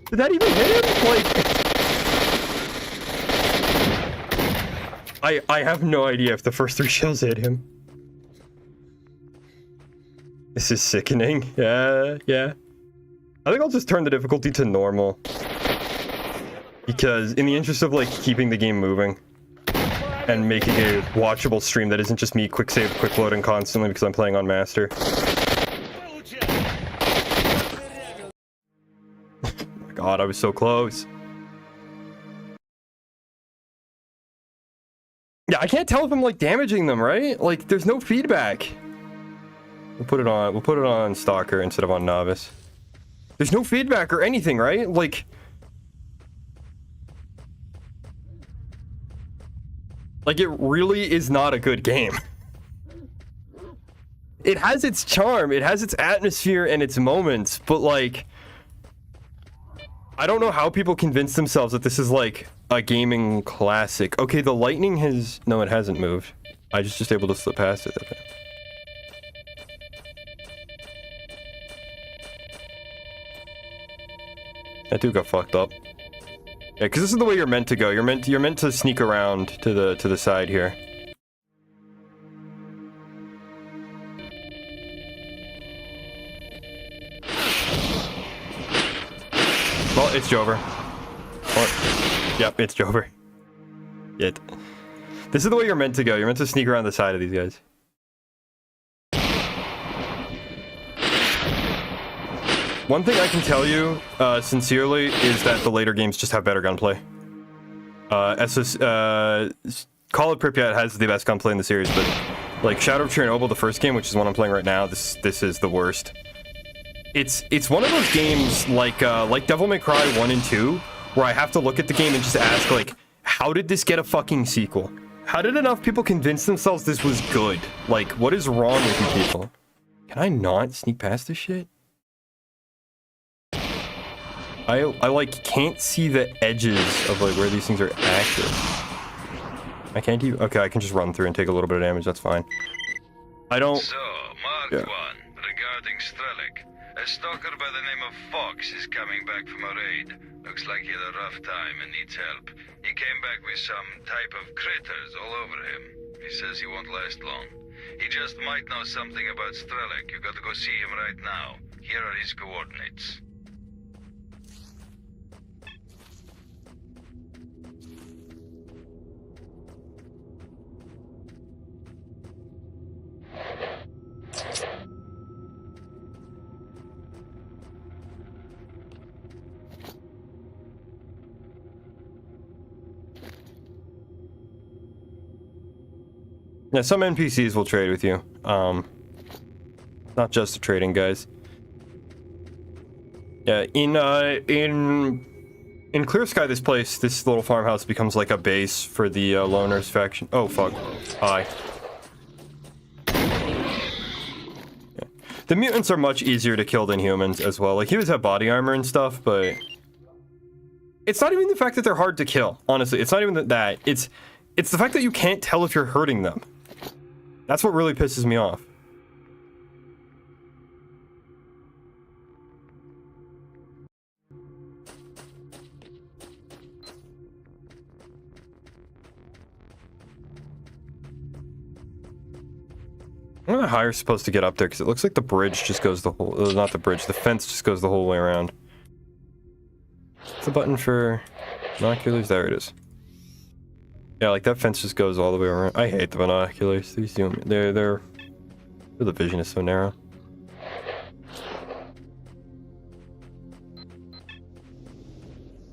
Did that even hit him? Like... I have no idea if the first 3 shells hit him. This is sickening. Yeah. I think I'll just turn the difficulty to normal. Because in the interest of like keeping the game moving and making a watchable stream that isn't just me quick save, quick loading constantly because I'm playing on Master. Oh my god, I was so close. Yeah, I can't tell if I'm like damaging them, right? Like, there's no feedback. We'll put it on Stalker instead of on Novice. There's no feedback or anything, right? Like it really is not a good game. It has its charm, it has its atmosphere and its moments, but like I don't know how people convince themselves that this is like a gaming classic. Okay, the lightning has... No, it hasn't moved. I just able to slip past it. Okay. That dude got fucked up. Yeah, because this is the way you're meant to go. You're meant to sneak around to the side here. Well, it's Jover. Yep, it's Jover. It. This is the way you're meant to go. You're meant to sneak around the side of these guys. One thing I can tell you, sincerely, is that the later games just have better gunplay. Call of Pripyat has the best gunplay in the series, but like Shadow of Chernobyl, the first game, which is one I'm playing right now, this is the worst. It's one of those games like Devil May Cry 1 and 2, where I have to look at the game and just ask, like, how did this get a fucking sequel? How did enough people convince themselves this was good? Like, what is wrong with you people? Can I not sneak past this shit? I like can't see the edges of like where these things are active. I can't even... Okay, I can just run through and take a little bit of damage, that's fine. I don't... So, Mark 1, regarding Strelok. A stalker by the name of Fox is coming back from a raid. Looks like he had a rough time and needs help. He came back with some type of critters all over him. He says he won't last long. He just might know something about Strelok. You gotta go see him right now. Here are his coordinates. Yeah, some NPCs will trade with you. Not just the trading guys. Yeah, in Clear Sky, this little farmhouse becomes like a base for the loners faction. Oh fuck! Hi. Yeah. The mutants are much easier to kill than humans as well. Like humans have body armor and stuff, but it's not even the fact that they're hard to kill. Honestly, it's not even that. It's the fact that you can't tell if you're hurting them. That's what really pisses me off. I don't know how you're supposed to get up there, because it looks like the bridge just goes the whole... not the bridge, the fence just goes the whole way around. What's the button for binoculars? There it is. Yeah, like that fence just goes all the way around. I hate the binoculars. These zoom... The vision is so narrow.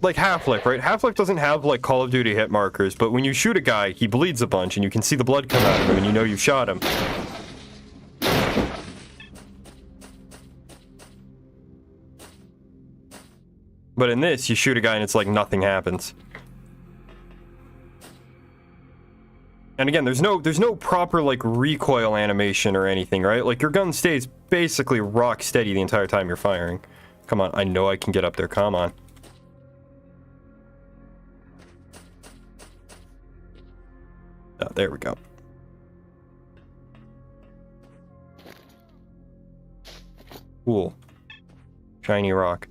Like Half-Life, right? Half-Life doesn't have like Call of Duty hit markers, but when you shoot a guy, he bleeds a bunch and you can see the blood come out of him and you know you shot him. But in this, you shoot a guy and it's like nothing happens. And again, there's no proper like recoil animation or anything, right? Like your gun stays basically rock steady the entire time you're firing. Come on, I know I can get up there. Come on. Oh, there we go. Cool. Shiny rock.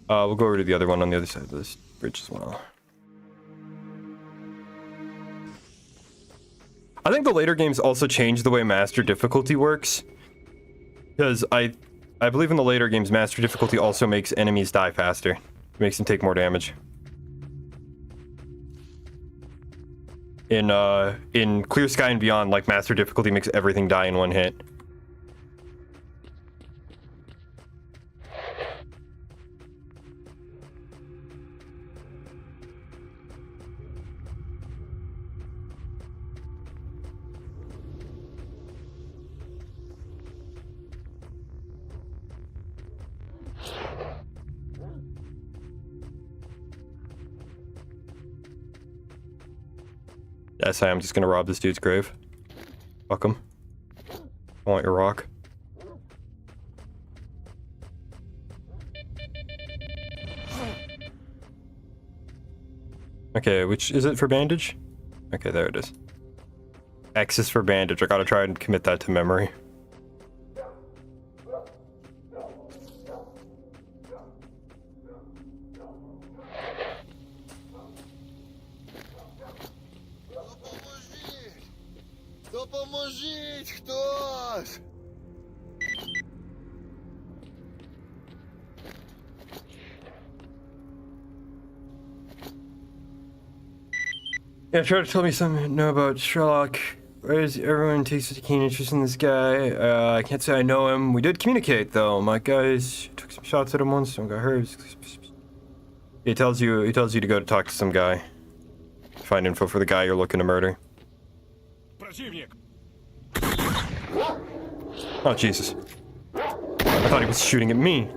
We'll go over to the other one on the other side of this bridge as well. I think the later games also changed the way master difficulty works. Because I believe in the later games, master difficulty also makes enemies die faster. It makes them take more damage. In Clear Sky and Beyond, like master difficulty makes everything die in one hit. Yes, I'm just gonna rob this dude's grave. Fuck him. I want your rock. Okay, which is it for bandage? Okay, there it is. X is for bandage. I gotta try and commit that to memory. Допоможіть хтось! Yeah, try to tell me something know about Sherlock. Why does everyone take such a keen interest in this guy? I can't say I know him. We did communicate though. My guys took some shots at him once, someone got hurt. He tells you to go to talk to some guy. Find info for the guy you're looking to murder. Oh Jesus. I thought he was shooting at me.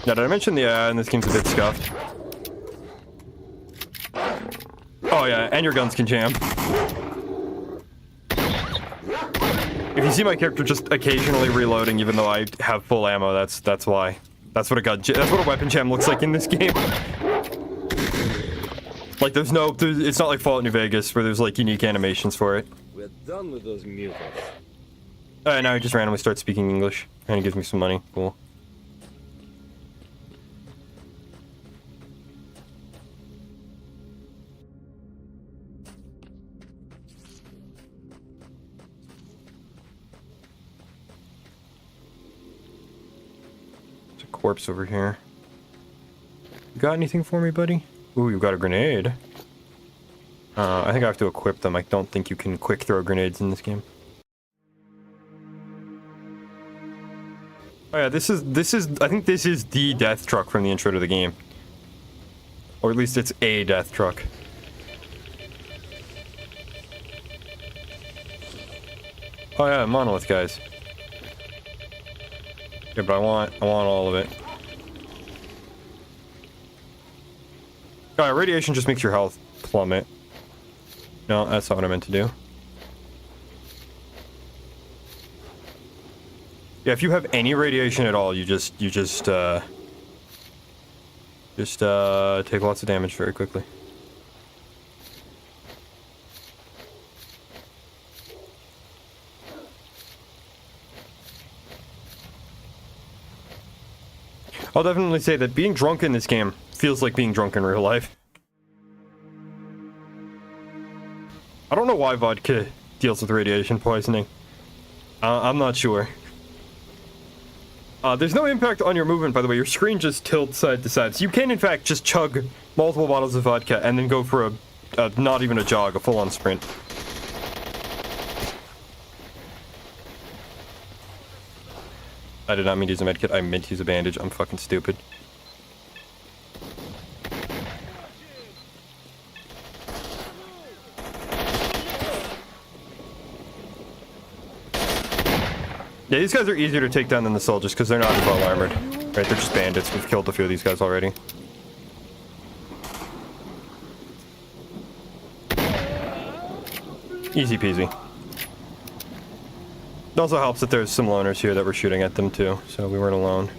Yeah, did I mention the and this game's a bit scuffed? Oh yeah, and your guns can jam. If you see my character just occasionally reloading, even though I have full ammo, that's why. That's what that's what a weapon jam looks like in this game. Like it's not like Fallout New Vegas where there's like unique animations for it. We're done with those mutants. Now he just randomly starts speaking English and he gives me some money. Cool. Corpse over here. You got anything for me, buddy? Ooh, you got a grenade. I think I have to equip them. I don't think you can quick throw grenades in this game. Oh yeah, this is I think this is the death truck from the intro to the game. Or at least it's a death truck. Oh yeah, monolith guys. Yeah, but I want all of it. Radiation just makes your health plummet. No, that's not what I meant to do. Yeah, if you have any radiation at all, you just take lots of damage very quickly. I'll definitely say that being drunk in this game feels like being drunk in real life. I don't know why vodka deals with radiation poisoning. I'm not sure. There's no impact on your movement, by the way. Your screen just tilts side to side. So you can, in fact, just chug multiple bottles of vodka and then go for a not even a jog, a full-on sprint. I did not mean to use a medkit. I meant to use a bandage. I'm fucking stupid. Yeah, these guys are easier to take down than the soldiers because they're not well armored. Right, they're just bandits. We've killed a few of these guys already. Easy peasy. It also helps that there's some loners here that were shooting at them too, so we weren't alone.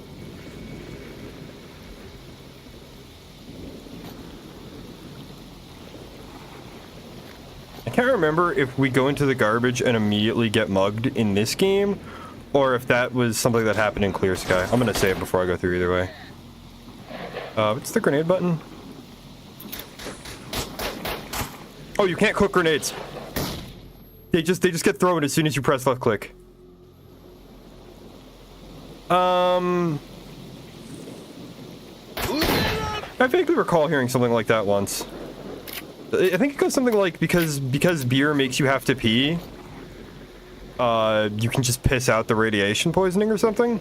I can't remember if we go into the garbage and immediately get mugged in this game, or if that was something that happened in Clear Sky. I'm gonna save before I go through either way. What's the grenade button? Oh, you can't cook grenades. They just get thrown as soon as you press left click. I vaguely recall hearing something like that once. I think it goes something like because beer makes you have to pee, you can just piss out the radiation poisoning or something.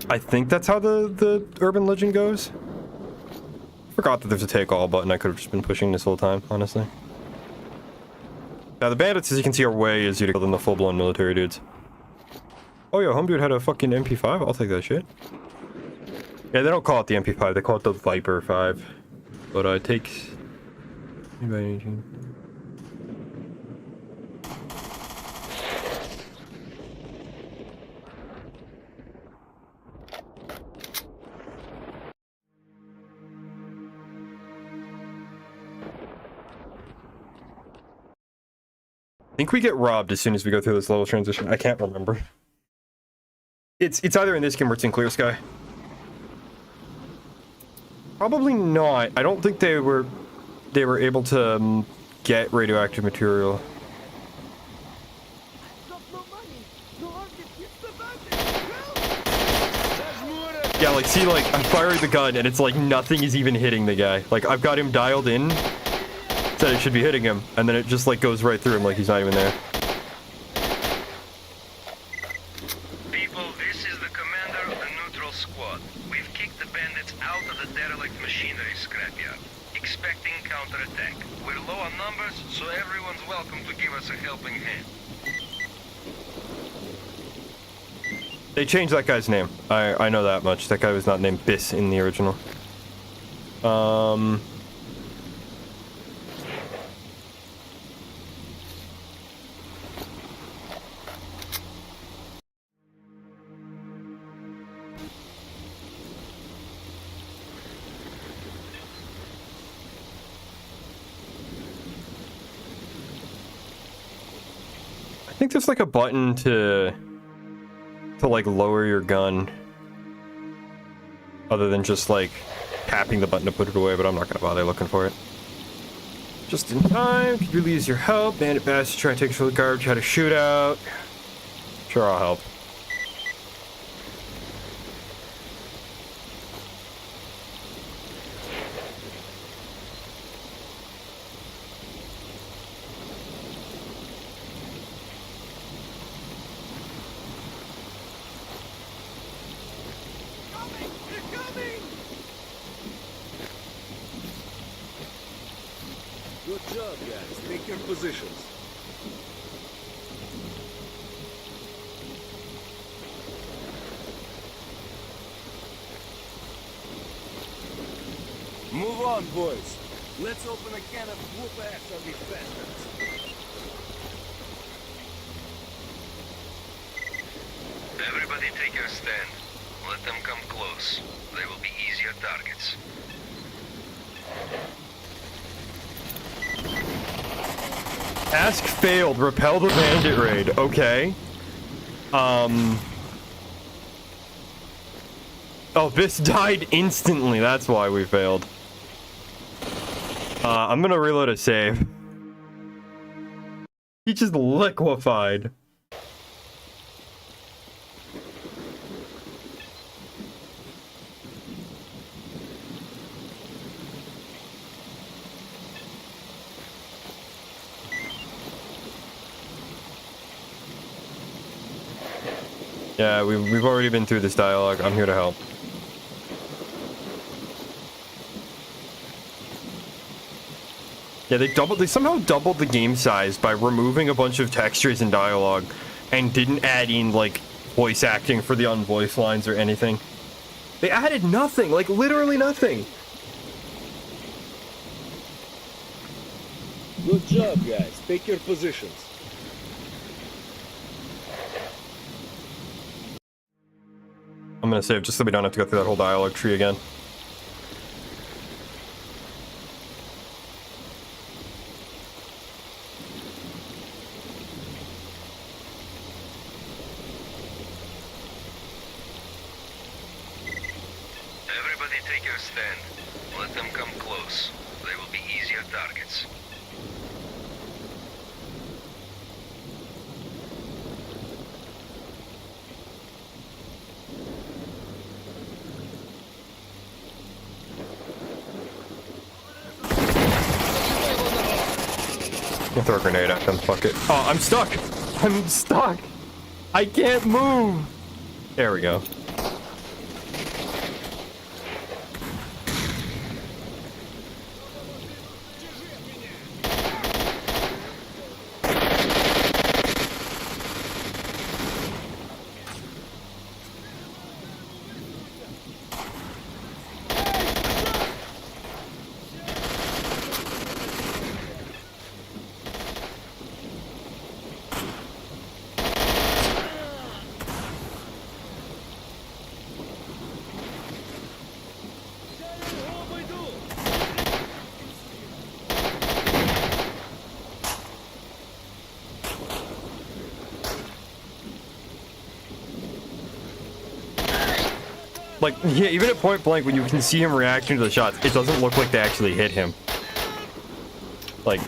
I think that's how the urban legend goes. Forgot that there's a take all button. I could have just been pushing this whole time, honestly. Now the bandits, as you can see, are way easier to kill than the full-blown military dudes. Oh yeah, home dude had a fucking MP5. I'll take that shit. Yeah, they don't call it the MP5. They call it the Viper 5. But it takes... think we get robbed as soon as we go through this level transition. I can't remember. It's either in this game or it's in Clear Sky. Probably not. I don't think they were able to get radioactive material. Yeah, like, see, like, I'm firing the gun, and it's like nothing is even hitting the guy. Like, I've got him dialed in, said it should be hitting him, and then it just, like, goes right through him like he's not even there. People, this is the commander of the neutral squad. We've kicked the bandits out of the derelict machinery scrapyard, expecting counterattack. We're low on numbers, so everyone's welcome to give us a helping hand. They changed that guy's name. I know that much. That guy was not named Biss in the original. I think there's like a button to like lower your gun other than just like tapping the button to put it away, but I'm not gonna bother looking for it. Just in time, could really use your help. Bandit bastard try to take us for the garbage, had a shootout. Sure, I'll help. Good job, guys. Take your positions. Move on, boys. Let's open a can of whoop ass on these bastards. Everybody take your stand. Let them come close. They will be easier targets. Task failed. Repel the bandit raid. Okay. Oh, this died instantly. That's why we failed. I'm gonna reload a save. He just liquefied. Yeah, we've already been through this dialogue. I'm here to help. Yeah, they somehow doubled the game size by removing a bunch of textures and dialogue and didn't add in like voice acting for the unvoiced lines or anything. They added nothing, like literally nothing. Good job, guys. Take your positions. I'm gonna save just so we don't have to go through that whole dialogue tree again. Everybody take your stand. Let them come close. They will be easier targets. I'll throw a grenade at them, fuck it. Oh, I'm stuck! I'm stuck! I can't move! There we go. Like, yeah, even at point blank, when you can see him reacting to the shots, it doesn't look like they actually hit him. Like...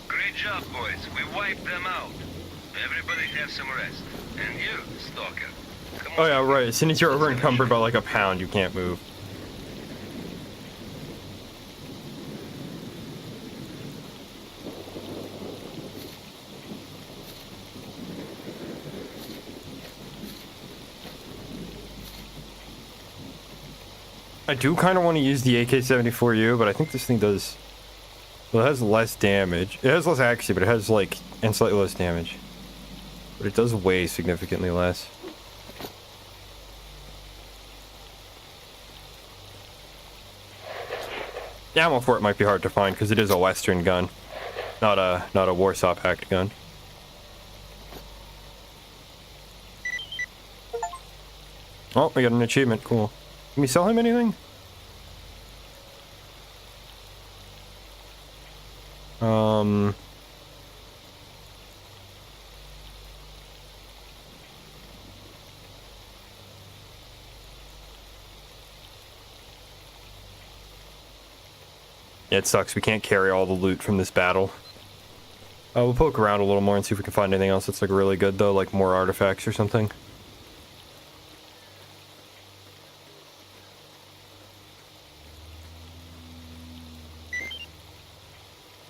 Great job, boys. We wiped them out. Everybody have some rest. And you, Stalker. Come on. Oh yeah, right. As soon as you're over encumbered by like a pound, you can't move. I do kind of want to use the AK-74U, but I think this thing does... Well, it has less damage. It has less accuracy, but it has, like, and slightly less damage. But it does weigh significantly less. The ammo for it might be hard to find, because it is a Western gun. Not a Warsaw Pact gun. Oh, we got an achievement. Cool. Can we sell him anything? Yeah, it sucks. We can't carry all the loot from this battle. We'll poke around a little more and see if we can find anything else that's like really good though, like more artifacts or something.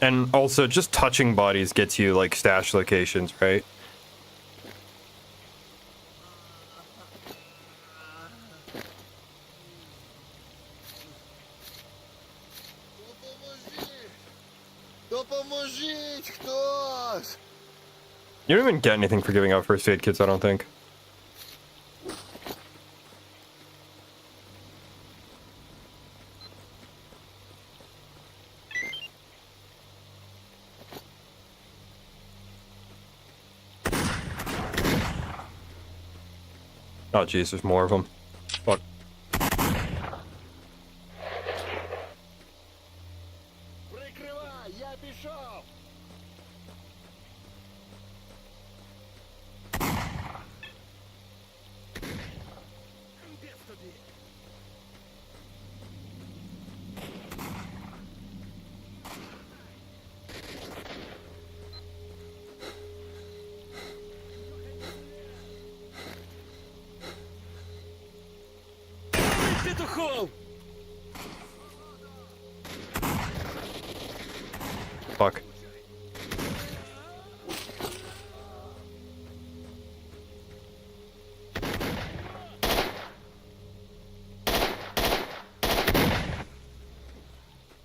And also, just touching bodies gets you, like, stash locations, right? You don't even get anything for giving out first aid kits, I don't think. Oh jeez, there's more of them. Fuck. Fuck.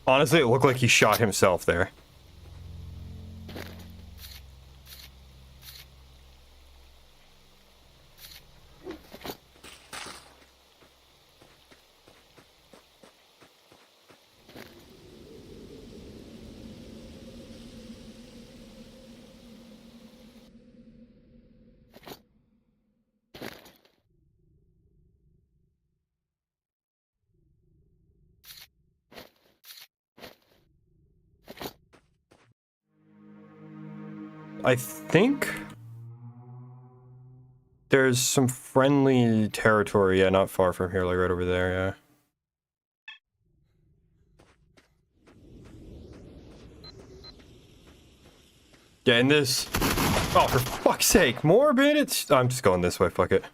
Honestly, it looked like he shot himself there. I think there's some friendly territory, yeah, not far from here, like right over there, yeah. Yeah, in this... Oh, for fuck's sake, more bandits? I'm just going this way, fuck it.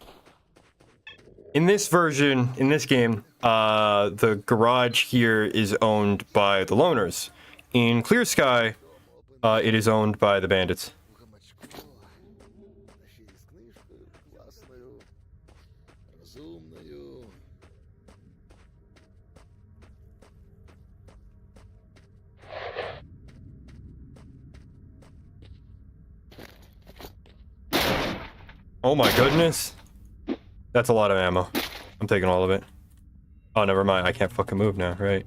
In this version, in this game, the garage here is owned by the loners. In Clear Sky, it is owned by the bandits. Oh my goodness. That's a lot of ammo. I'm taking all of it. Oh, never mind. I can't fucking move now, right?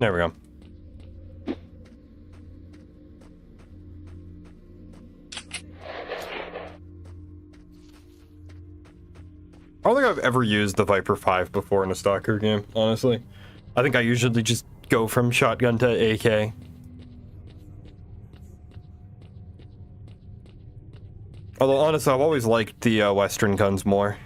There we go. I don't think I've ever used the Viper 5 before in a Stalker game, honestly. I think I usually just go from shotgun to AK. Although, honestly, I've always liked the Western guns more.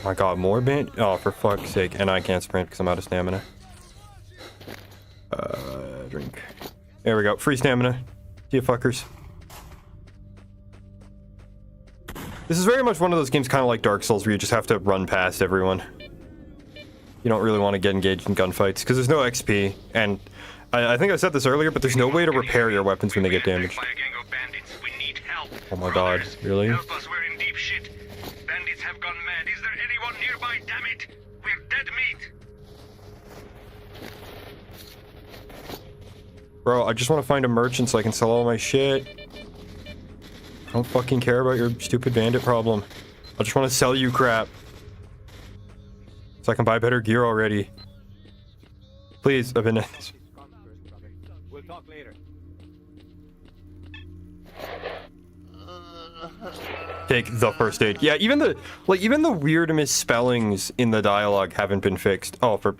My god, more band? Oh, for fuck's sake. And I can't sprint because I'm out of stamina. Drink. There we go. Free stamina. See you fuckers. This is very much one of those games kind of like Dark Souls where you just have to run past everyone. You don't really want to get engaged in gunfights because there's no XP. And I think I said this earlier, but there's no way to repair your weapons when they get damaged. Oh my god, really? Help us, we're in deep shit. Bandits have gone mad. Is there anyone nearby, damn it? We're dead meat. Bro, I just want to find a merchant so I can sell all my shit. I don't fucking care about your stupid bandit problem. I just want to sell you crap. So I can buy better gear already. Please, I've been... We'll talk later. Take the first aid. Yeah, even the weird misspellings in the dialogue haven't been fixed. Oh, for...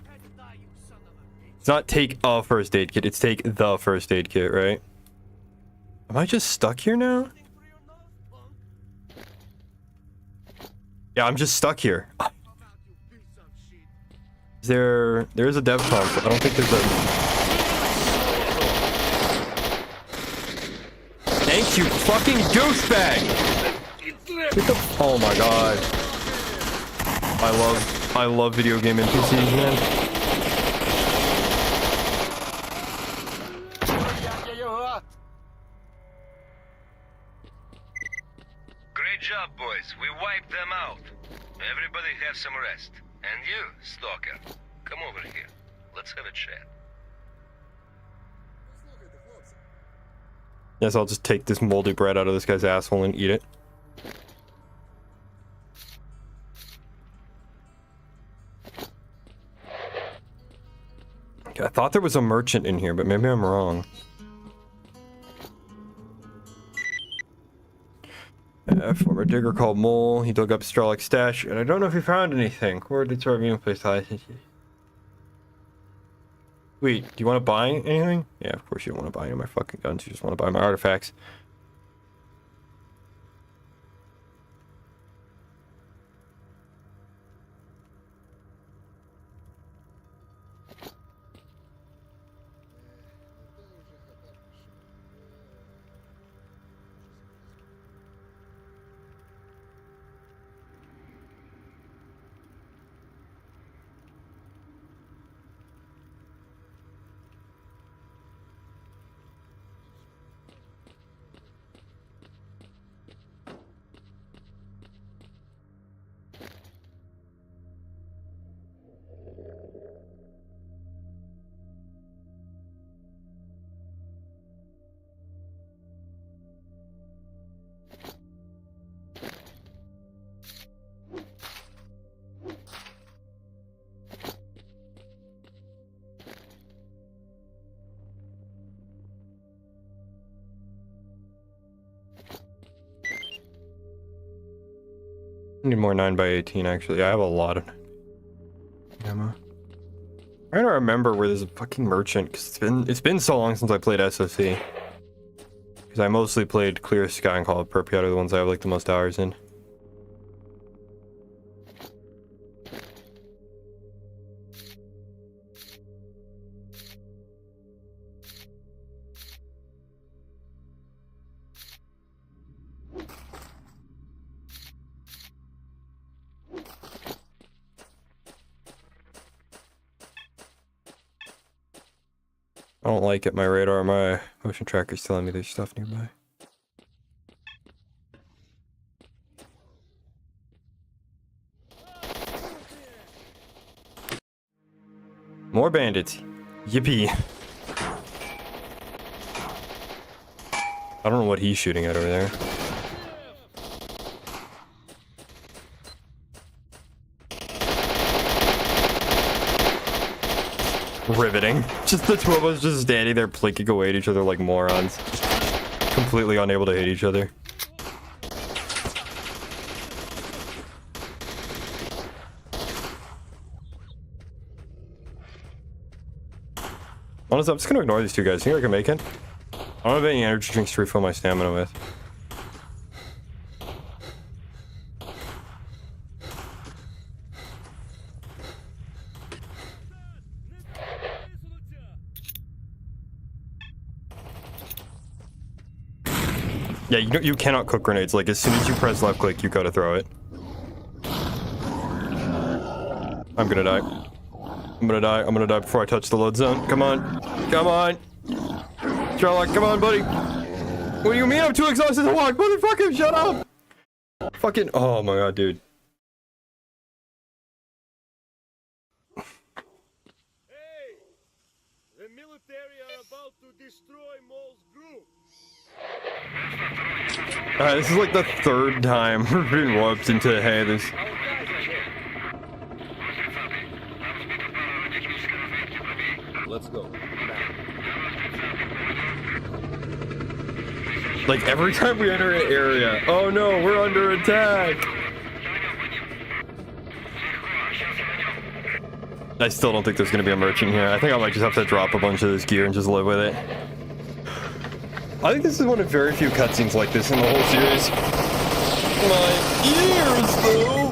It's not take a first aid kit, it's take the first aid kit, right? Am I just stuck here now? Yeah, I'm just stuck here. There is a dev pump. I don't think there's a... Thank you, fucking douchebag! Get the... Oh my god. I love video game NPCs, man. Great job, boys. We wiped them out. Everybody have some rest. And you, Stalker, come over here. Let's have a chat. Yes, I'll just take this moldy bread out of this guy's asshole and eat it. Okay, I thought there was a merchant in here, but maybe I'm wrong. Former digger called Mole. He dug up Strelak's stash, and I don't know if he found anything. Coordinates are being placed high. Wait, do you want to buy anything? Yeah, of course you don't want to buy any of my fucking guns. You just want to buy my artifacts. I need more 9x18 actually. I have a lot of ammo. I'm trying to remember where there's a fucking merchant because it's been so long since I played SOC. Because I mostly played Clear Sky and Call of Perpiat are the ones I have like the most hours in. I don't like it. My radar, my motion tracker's telling me there's stuff nearby. More bandits. Yippee. I don't know what he's shooting at over there. riveting. Just the two of us just standing there blinking away at each other like morons. Completely unable to hit each other. Honestly, I'm just gonna ignore these two guys. Think I can make it? I don't have any energy drinks to refill my stamina with. Yeah, you cannot cook grenades. Like, as soon as you press left click, you gotta throw it. I'm gonna die. I'm gonna die. I'm gonna die before I touch the load zone. Come on. Come on. Sherlock, come on, buddy. What do you mean I'm too exhausted to walk? Motherfucker, shut up. Fucking, oh my god, dude. Hey! The military are about to destroy Maul's group. Alright, this is like the third time we're being whooped into, hey, this. Our guys are here. Let's go. Like, every time we enter an area, oh no, we're under attack. I still don't think there's gonna be a merchant here. I think I might just have to drop a bunch of this gear and just live with it. I think this is one of very few cutscenes like this in the whole series. My ears, though!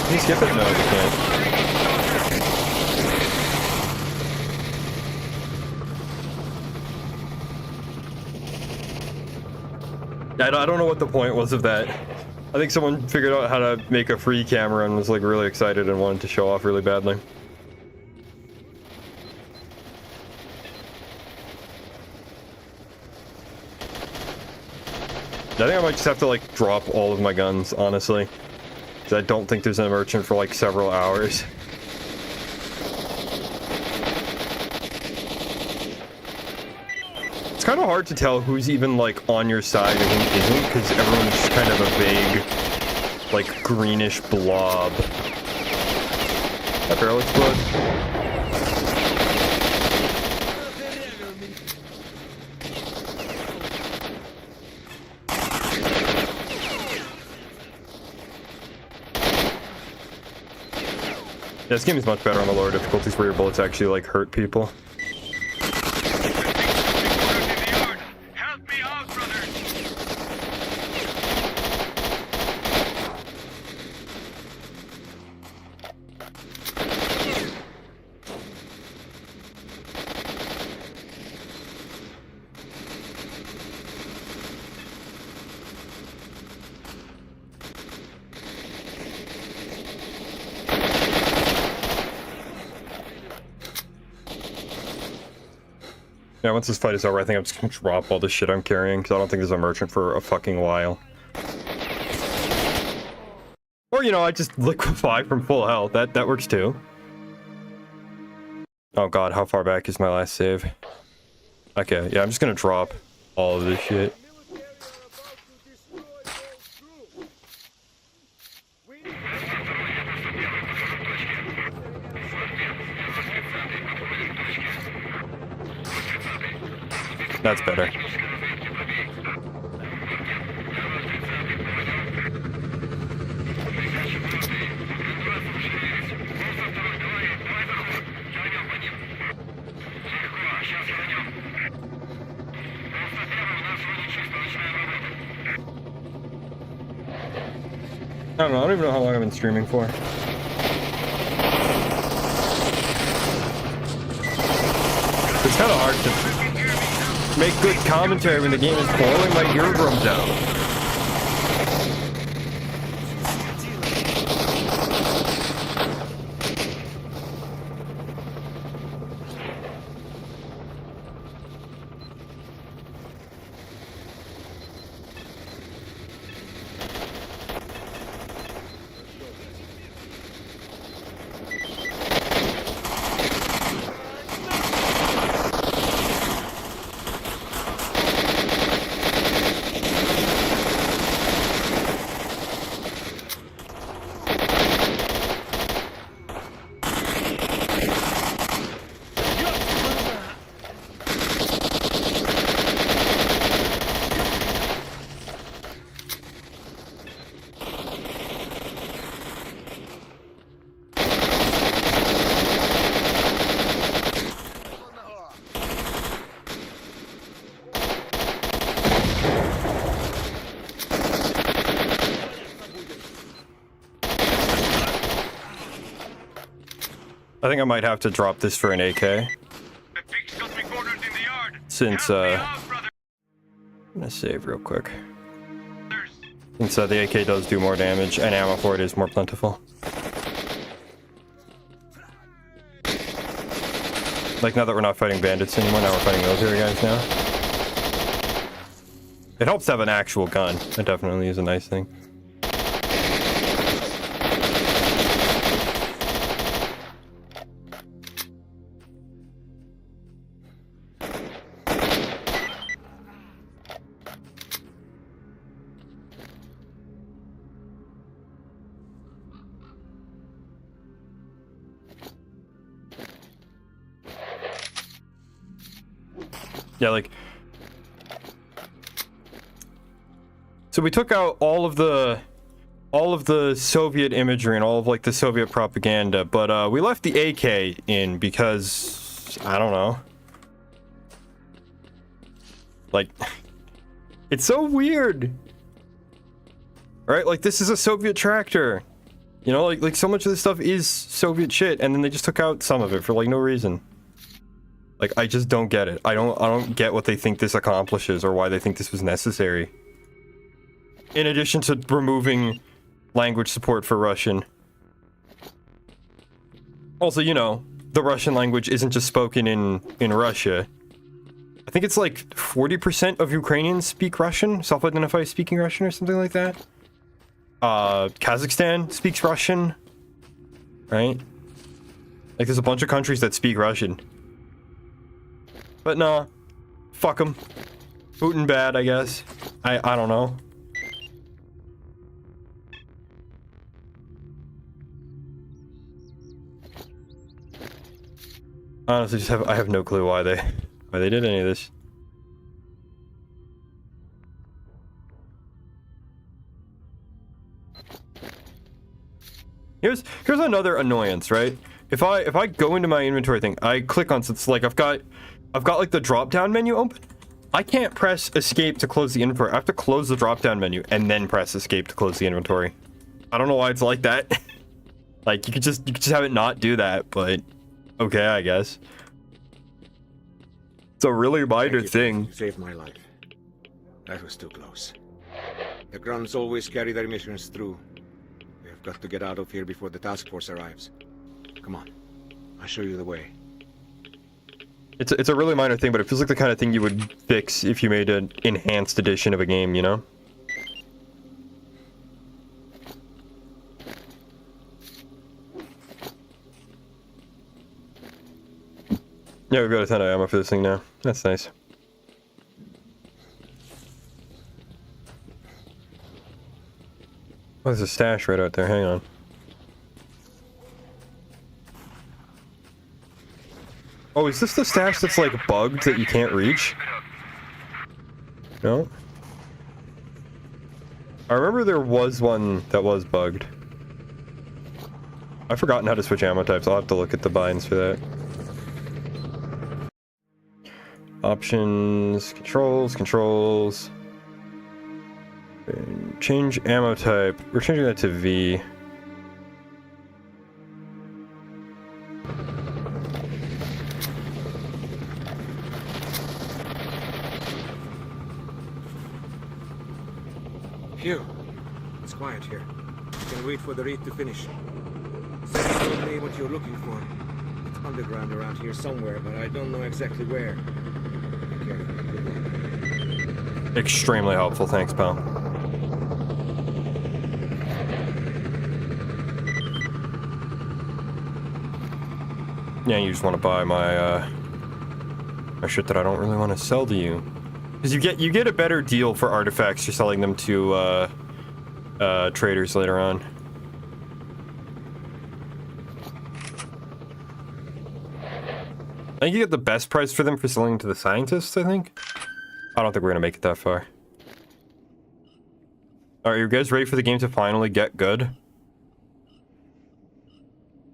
Can you skip it? No, you can't. I don't know what the point was of that. I think someone figured out how to make a free camera and was like really excited and wanted to show off really badly. I think I might just have to like drop all of my guns, honestly. Because I don't think there's a merchant for like several hours. It's kind of hard to tell who's even like on your side and who isn't, because everyone's just kind of a vague, like greenish blob. That barrel explode. Yeah, this game is much better on the lower difficulties where your bullets actually like hurt people. Help me out, brother. Yeah, once this fight is over, I think I'm just gonna drop all the shit I'm carrying, because I don't think there's a merchant for a fucking while. Or, you know, I just liquefy from full health. That works too. Oh god, how far back is my last save? Okay, yeah, I'm just gonna drop all of this shit. That's better. I don't know, I don't even know how long I've been streaming for. It's kind of hard to make good commentary when the game is boiling my eardrums out. I think I might have to drop this for an AK. The pig's got me cornered in the yard. Since, Help me out, brother. I'm gonna save real quick. Since the AK does do more damage and ammo for it is more plentiful. Like, now that we're not fighting bandits anymore, now we're fighting military guys now. It helps to have an actual gun. It definitely is a nice thing. Yeah, like, so we took out all of the Soviet imagery and all of like the Soviet propaganda, but we left the AK in because I don't know. Like, it's so weird. Right? Like, this is a Soviet tractor. You know, like so much of this stuff is Soviet shit, and then they just took out some of it for like no reason. Like, I just don't get it. I don't get what they think this accomplishes or why they think this was necessary. In addition to removing language support for Russian. Also, you know, the Russian language isn't just spoken in Russia. I think it's like 40% of Ukrainians speak Russian, self-identify speaking Russian or something like that. Kazakhstan speaks Russian, right? Like, there's a bunch of countries that speak Russian. But no, fuck them. Putin bad, I guess. I don't know. Honestly, I have no clue why they did any of this. Here's another annoyance, right? If I go into my inventory thing, I click on, so it's like I've got like the drop down menu open. I can't press escape to close the inventory. I have to close the drop down menu and then press escape to close the inventory. I don't know why it's like that. Like, you could just have it not do that, but okay, I guess. It's a really minor thing. You saved my life. That was too close. The Grunts always carry their missions through. We have got to get out of here before the task force arrives. Come on, I'll show you the way. It's a really minor thing, but it feels like the kind of thing you would fix if you made an enhanced edition of a game, you know? Yeah, we've got a ton of ammo for this thing now. That's nice. Oh, there's a stash right out there. Hang on. Oh, is this the stash that's like bugged that you can't reach? No? I remember there was one that was bugged. I've forgotten how to switch ammo types. I'll have to look at the binds for that. Options, controls. Change ammo type. We're changing that to V. Phew. It's quiet here. You can wait for the raid to finish. Someone told me what you're looking for. It's underground around here somewhere, but I don't know exactly where. Be careful. Extremely helpful, thanks, pal. Yeah, you just want to buy my my shit that I don't really want to sell to you. Because you get a better deal for artifacts you're selling them to traders later on. I think you get the best price for them for selling to the scientists, I think. I don't think we're gonna make it that far. Alright, you guys ready for the game to finally get good?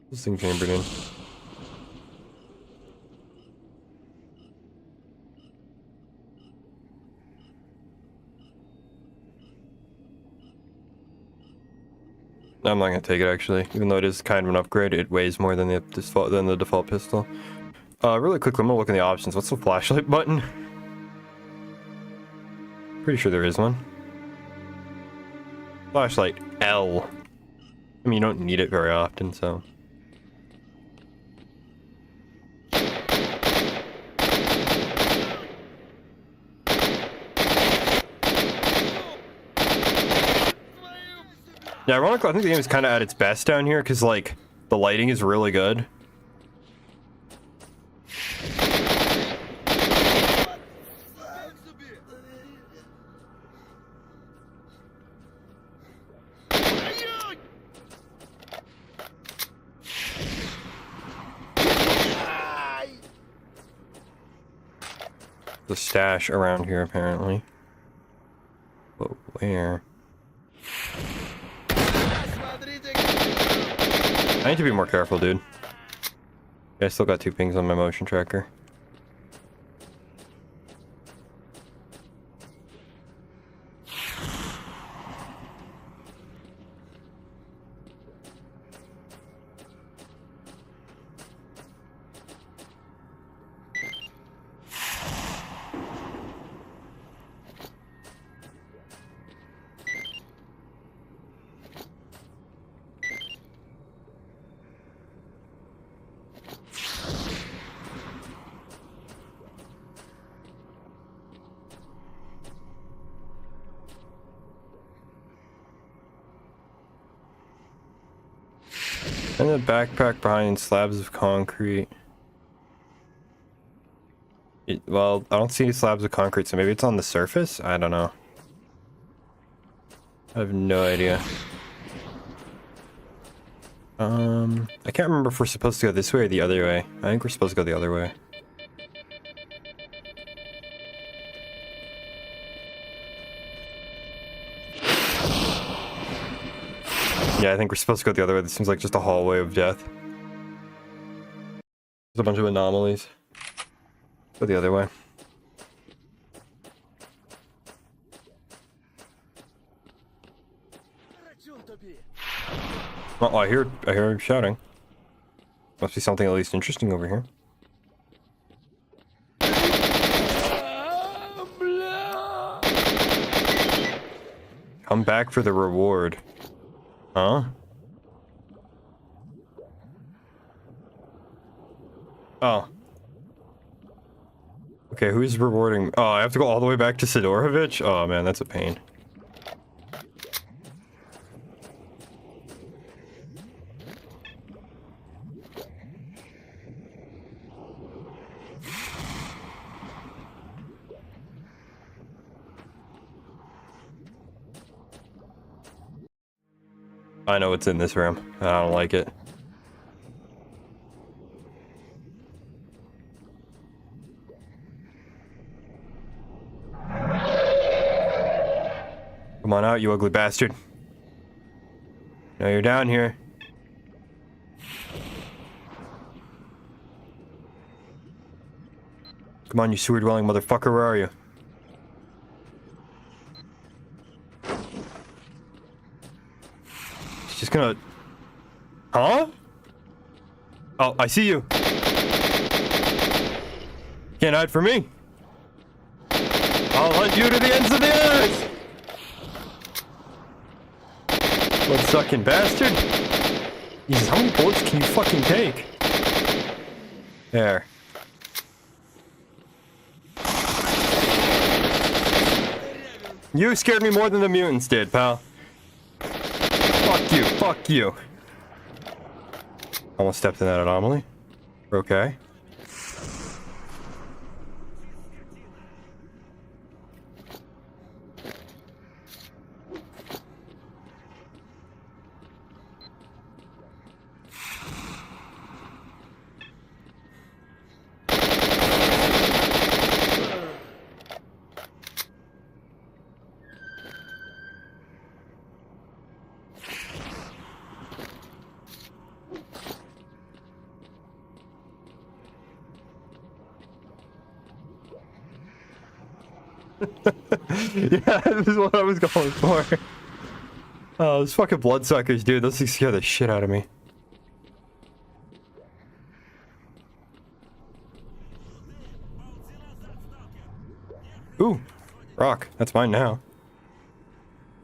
This thing chambered in. I'm not gonna take it actually, even though it is kind of an upgrade. It weighs more than the default pistol. Really quickly, I'm gonna look in the options. What's the flashlight button? Pretty sure there is one. Flashlight L. I mean, you don't need it very often, so. Yeah, ironically, I think the game is kind of at its best down here because, like, the lighting is really good. The stash around here, apparently. But where? I need to be more careful, dude. I still got 2 pings on my motion tracker. And the backpack behind slabs of concrete. Well, I don't see any slabs of concrete, so maybe it's on the surface? I don't know. I have no idea. I can't remember if we're supposed to go this way or the other way. I think we're supposed to go the other way. Yeah, I think we're supposed to go the other way. This seems like just a hallway of death. There's a bunch of anomalies. Go the other way. Oh, I hear shouting. Must be something at least interesting over here. Come back for the reward. Huh? Oh. Okay, who's rewarding? Oh, I have to go all the way back to Sidorovich? Oh man, that's a pain. I know what's in this room. I don't like it. Come on out, you ugly bastard. Now you're down here. Come on, you sewer-dwelling motherfucker, where are you? He's just gonna... Huh? Oh, I see you. Can't hide from me. I'll hunt you to the ends of the earth! Blood-sucking bastard. Jesus, how many bullets can you fucking take? There. You scared me more than the mutants did, pal. Fuck you, fuck you. Almost stepped in that anomaly. Okay. Yeah, this is what I was going for. Oh, those fucking bloodsuckers, dude. Those things scare the shit out of me. Ooh, rock. That's mine now.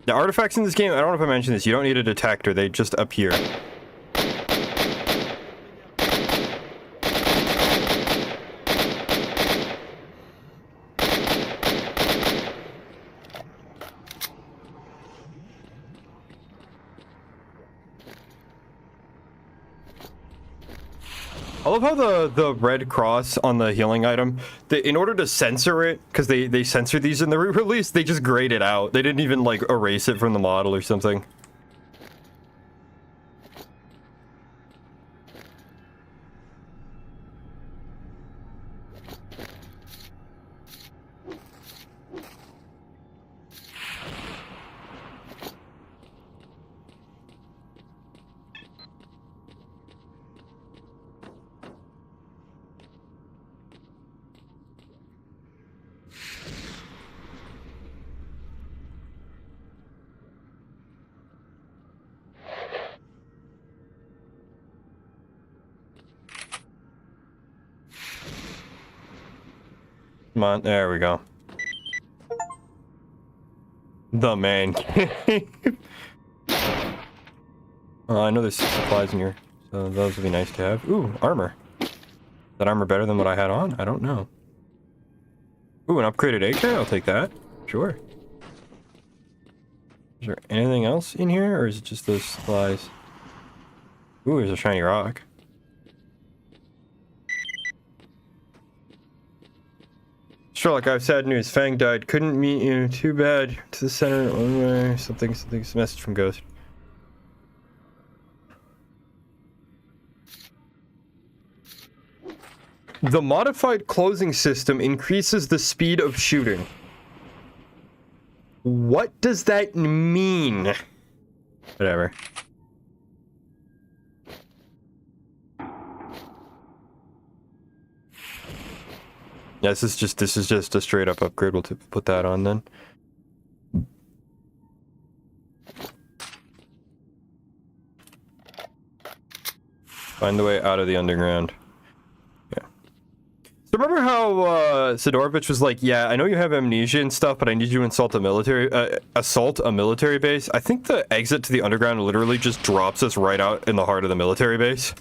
The artifacts in this game, I don't know if I mentioned this, you don't need a detector, they just appear. I love how the red cross on the healing item, in order to censor it, because they censor these in the re-release, they just grayed it out. They didn't even, like, erase it from the model or something. Come on, there we go. The man cave. I know there's supplies in here, so those would be nice to have. Ooh, armor. Is that armor better than what I had on? I don't know. Ooh, an upgraded AK? I'll take that. Sure. Is there anything else in here, or is it just those supplies? Ooh, there's a shiny rock. Sherlock, I have sad news. Fang died. Couldn't meet you. Too bad. To the center. One way. Something. Message from Ghost. The modified closing system increases the speed of shooting. What does that mean? Whatever. Yeah, this is just a straight up upgrade. We'll put that on then. Find the way out of the underground. Yeah. So remember how Sidorovich was like, "Yeah, I know you have amnesia and stuff, but I need you to assault a military base." I think the exit to the underground literally just drops us right out in the heart of the military base.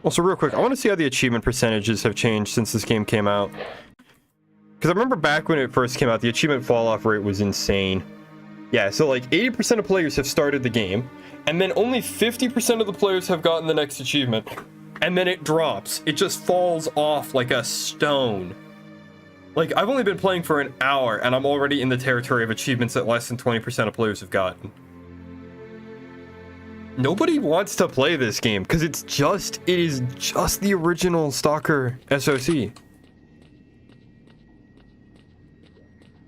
Also, real quick, I want to see how the achievement percentages have changed since this game came out. Because I remember back when it first came out, the achievement fall-off rate was insane. Yeah, so like 80% of players have started the game, and then only 50% of the players have gotten the next achievement. And then it drops. It just falls off like a stone. Like, I've only been playing for an hour, and I'm already in the territory of achievements that less than 20% of players have gotten. Nobody wants to play this game because it is just the original Stalker SOC.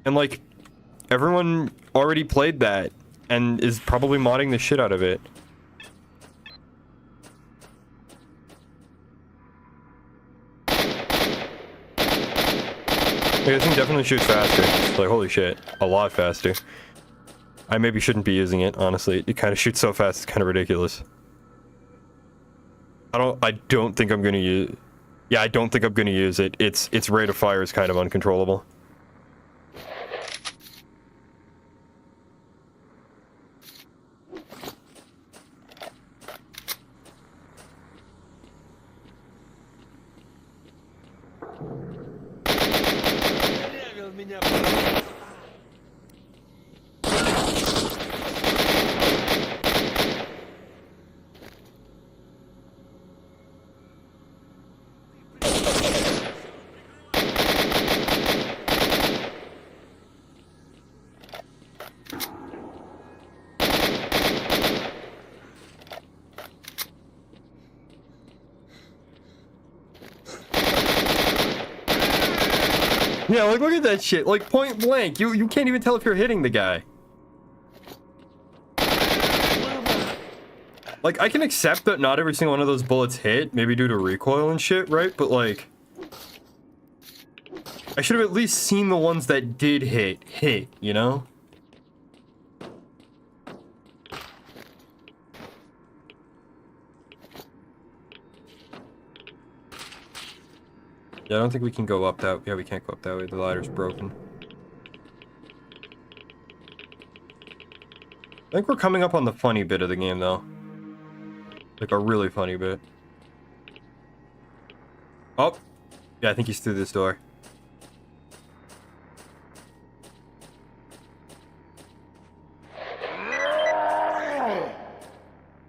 And like, everyone already played that and is probably modding the shit out of it. Yeah, this thing definitely shoots faster. Like, holy shit, a lot faster. I maybe shouldn't be using it, honestly. It kind of shoots so fast, it's kind of ridiculous. I don't think I'm gonna use... Yeah, I don't think I'm gonna use it. Its rate of fire is kind of uncontrollable. Yeah, like, look at that shit. Like, point blank. You can't even tell if you're hitting the guy. Like, I can accept that not every single one of those bullets hit, maybe due to recoil and shit, right? But, like, I should have at least seen the ones that did hit, you know? Yeah, I don't think we can go up that... Yeah, we can't go up that way. The ladder's broken. I think we're coming up on the funny bit of the game, though. Like, a really funny bit. Oh! Yeah, I think he's through this door.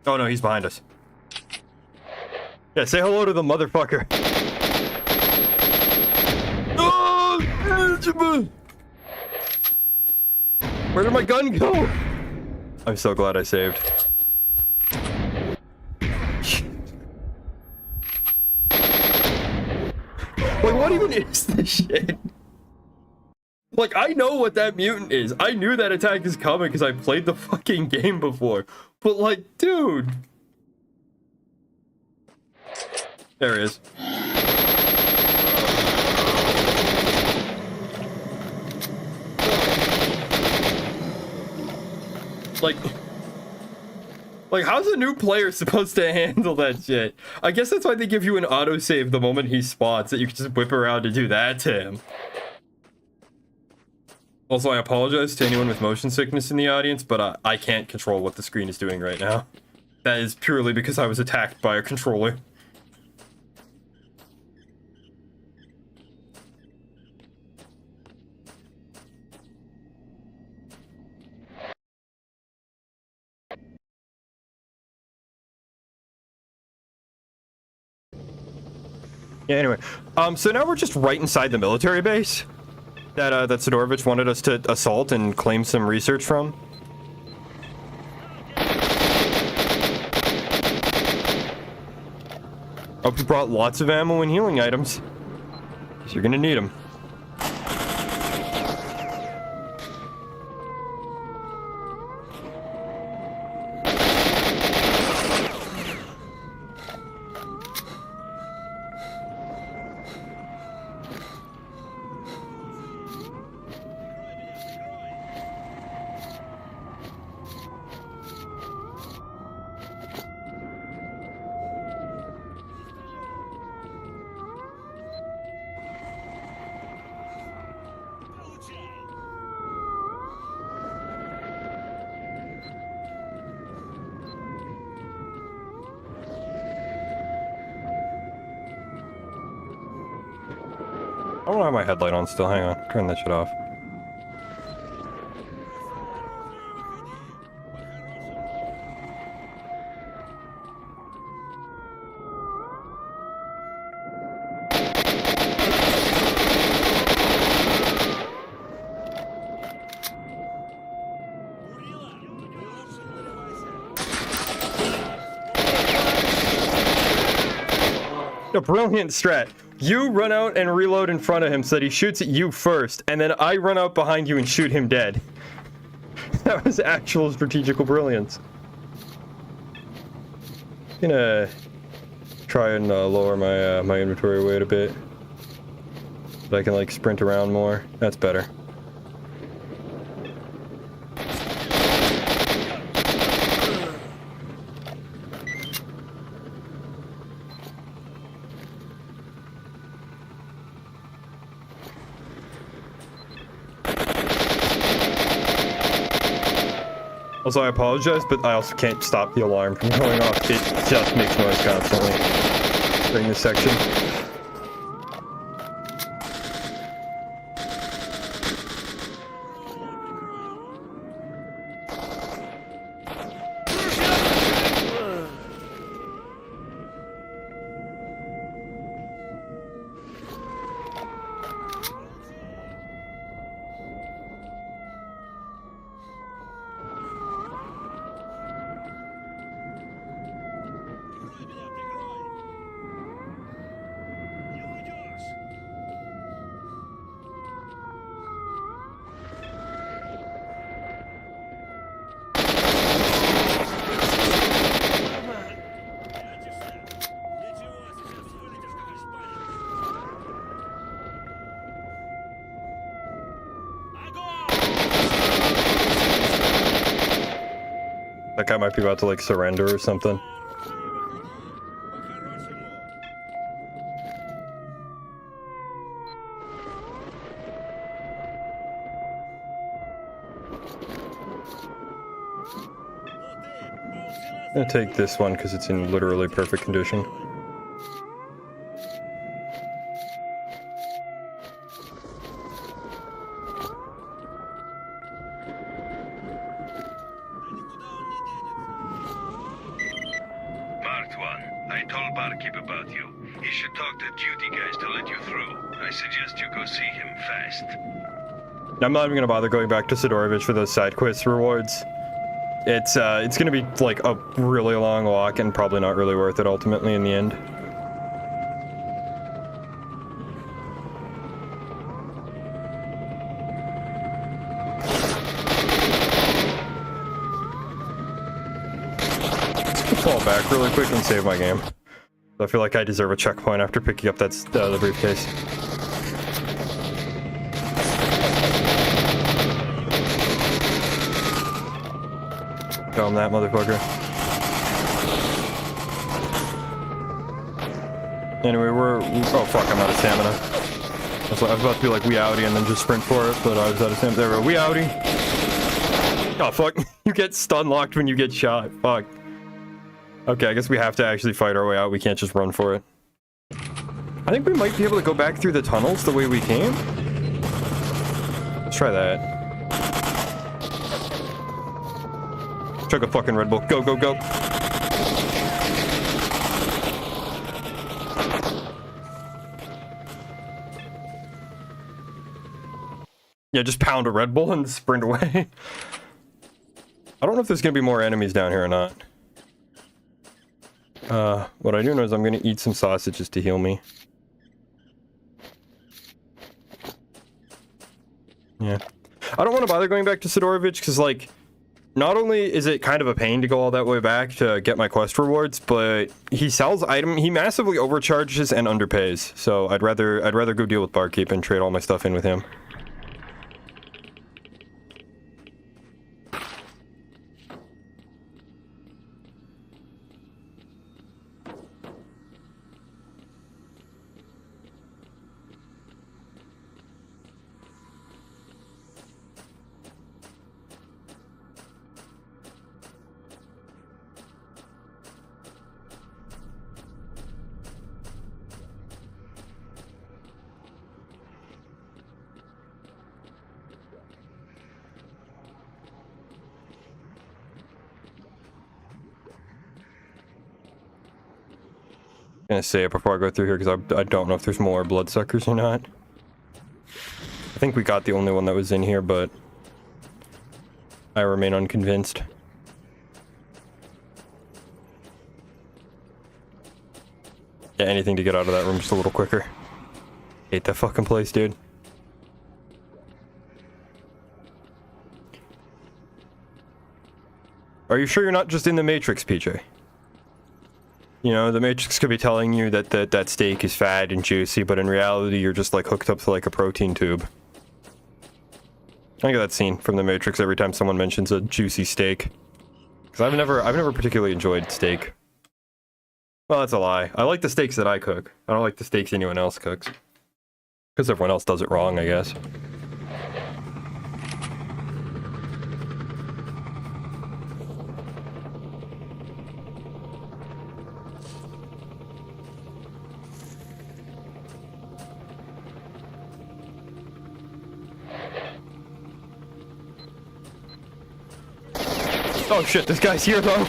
Oh no, he's behind us. Yeah, say hello to the motherfucker. Where did my gun go? I'm so glad I saved. Like, what even is this shit? Like, I know what that mutant is. I knew that attack is coming because I played the fucking game before. But, like, dude. There he is. Like, how's a new player supposed to handle that shit? I guess that's why they give you an autosave the moment he spawns, that you can just whip around to do that to him. Also, I apologize to anyone with motion sickness in the audience, but I can't control what the screen is doing right now. That is purely because I was attacked by a controller. Yeah, anyway. So now we're just right inside the military base that Sidorovich wanted us to assault and claim some research from. Hope you brought lots of ammo and healing items, because you're gonna need them. I don't have my headlight on still. Hang on. Turn that shit off. A brilliant strat. You run out and reload in front of him so that he shoots at you first, and then I run out behind you and shoot him dead. That was actual strategical brilliance. I'm gonna try and lower my my inventory weight a bit, so I can like sprint around more. That's better. Also, I apologize, but I also can't stop the alarm from going off. It just makes noise constantly during this section. guy might be about to, like, surrender or something. I'm gonna take this one because it's in literally perfect condition. Marked 1. I told Barkeep about you. He should talk to duty guys to let you through. I suggest you go see him fast. I'm not even gonna bother going back to Sidorovich for those side quest rewards. It's gonna be like a really long walk and probably not really worth it ultimately in the end. Fall back really quick and save my game. I feel like I deserve a checkpoint after picking up that the briefcase. Go on that motherfucker. Anyway, oh fuck, I'm out of stamina. I was about to be like, we outie and then just sprint for it, but I was out of stamina. There we go, we outie. Oh fuck, you get stun locked when you get shot. Fuck. Okay, I guess we have to actually fight our way out. We can't just run for it. I think we might be able to go back through the tunnels the way we came. Let's try that. Chug a fucking Red Bull. Go, go, go. Yeah, just pound a Red Bull and sprint away. I don't know if there's gonna be more enemies down here or not. What I do know is I'm gonna eat some sausages to heal me. Yeah. I don't want to bother going back to Sidorovich because, like, not only is it kind of a pain to go all that way back to get my quest rewards, but he sells he massively overcharges and underpays. So I'd rather go deal with Barkeep and trade all my stuff in with him. Gonna say it before I go through here because I don't know if there's more bloodsuckers or not. I think we got the only one that was in here, but I remain unconvinced. Yeah, anything to get out of that room just a little quicker. Hate that fucking place, dude. Are you sure you're not just in the Matrix, PJ? You know, the Matrix could be telling you that that steak is fat and juicy, but in reality, you're just like hooked up to like a protein tube. I get that scene from the Matrix every time someone mentions a juicy steak. Because I've never particularly enjoyed steak. Well, that's a lie. I like the steaks that I cook. I don't like the steaks anyone else cooks. Because everyone else does it wrong, I guess. Oh shit, this guy's here though.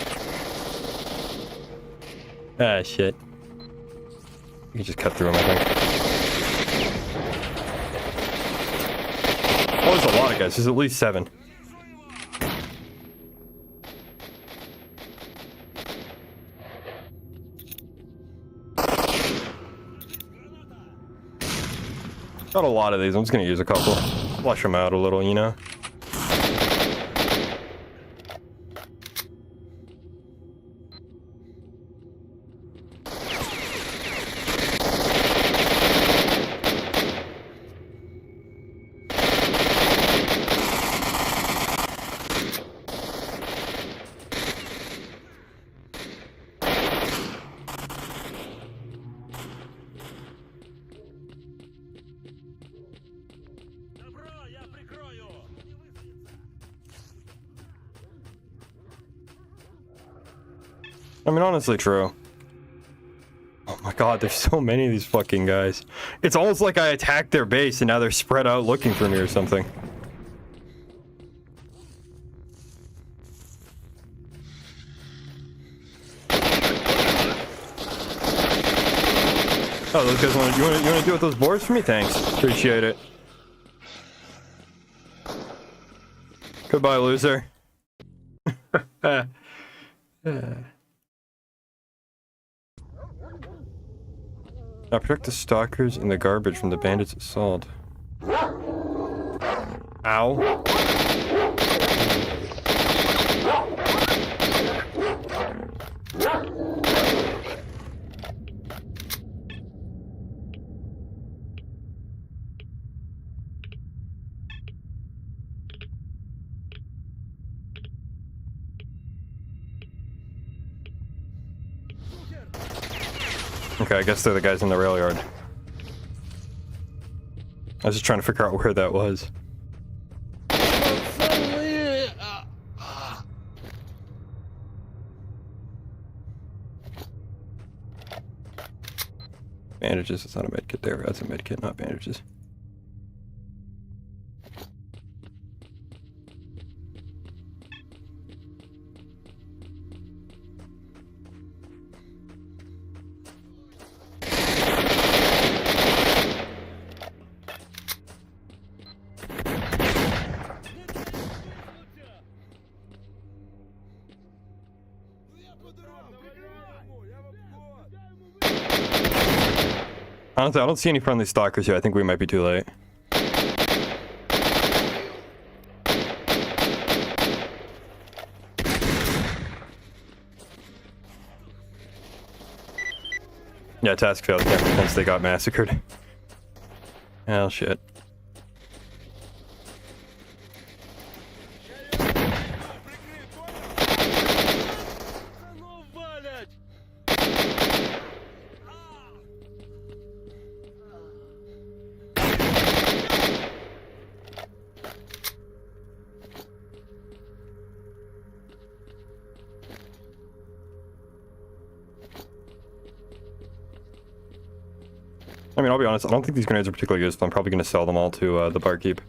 Ah shit. You can just cut through him, I think. Oh, there's a lot of guys. There's at least 7. Got a lot of these. I'm just gonna use a couple. Flush them out a little, you know? I mean, honestly, true. Oh my god, there's so many of these fucking guys. It's almost like I attacked their base and now they're spread out looking for me or something. Oh, those guys want to. You want to do with those boards for me? Thanks, appreciate it. Goodbye, loser. Now protect the stalkers in the garbage from the bandits' assault. Ow. Okay, I guess they're the guys in the rail yard. I was just trying to figure out where that was. Bandages, it's not a medkit there. That's a medkit, not bandages. Honestly, I don't see any friendly stalkers here. I think we might be too late. Yeah, task failed once they got massacred. Oh shit. I mean, I'll be honest, I don't think these grenades are particularly useful. I'm probably going to sell them all to the barkeep.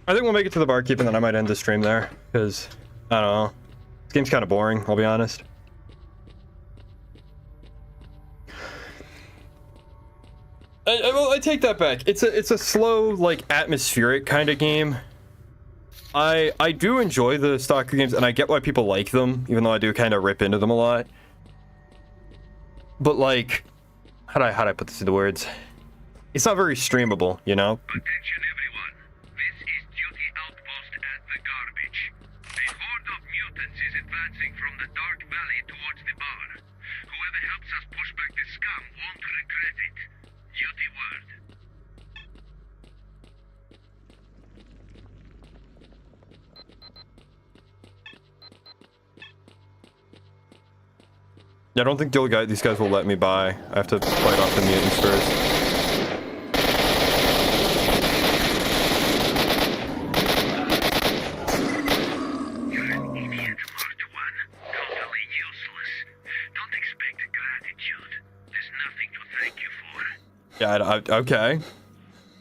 I think we'll make it to the barkeep and then I might end the stream there, because, I don't know, this game's kind of boring, I'll be honest. Well, I take that back. It's a slow, like, atmospheric kind of game. I do enjoy the Stalker games, and I get why people like them, even though I do kind of rip into them a lot. But, like, how'd I put this into words? It's not very streamable, you know? Attention everyone. This is duty outpost at the garbage. A horde of mutants is advancing from the Dark Valley towards the bar. Whoever helps us push back the scum won't regret it. Duty word. Yeah, I don't think these guys will let me buy. I have to fight off the mutants first. You're an idiot, Marked One. Totally useless. Don't expect gratitude. There's nothing to thank you for. Yeah, okay.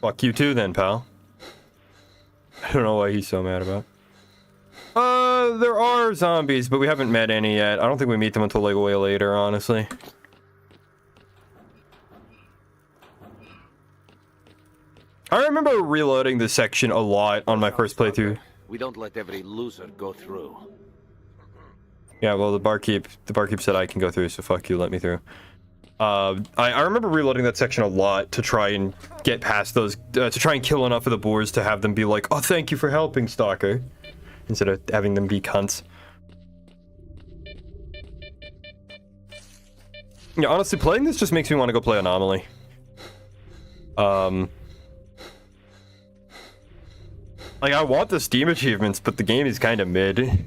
Fuck you too then, pal. I don't know what he's so mad about. There are zombies, but we haven't met any yet. I don't think we meet them until like way later, honestly. I remember reloading this section a lot on my first playthrough. We don't let every loser go through. Yeah, well, the barkeep said I can go through, so fuck you, let me through. I remember reloading that section a lot to try and get past those, to try and kill enough of the boars to have them be like, oh, thank you for helping, Stalker, instead of having them be cunts. Yeah, honestly, playing this just makes me want to go play Anomaly. Like, I want the Steam achievements, but the game is kind of mid.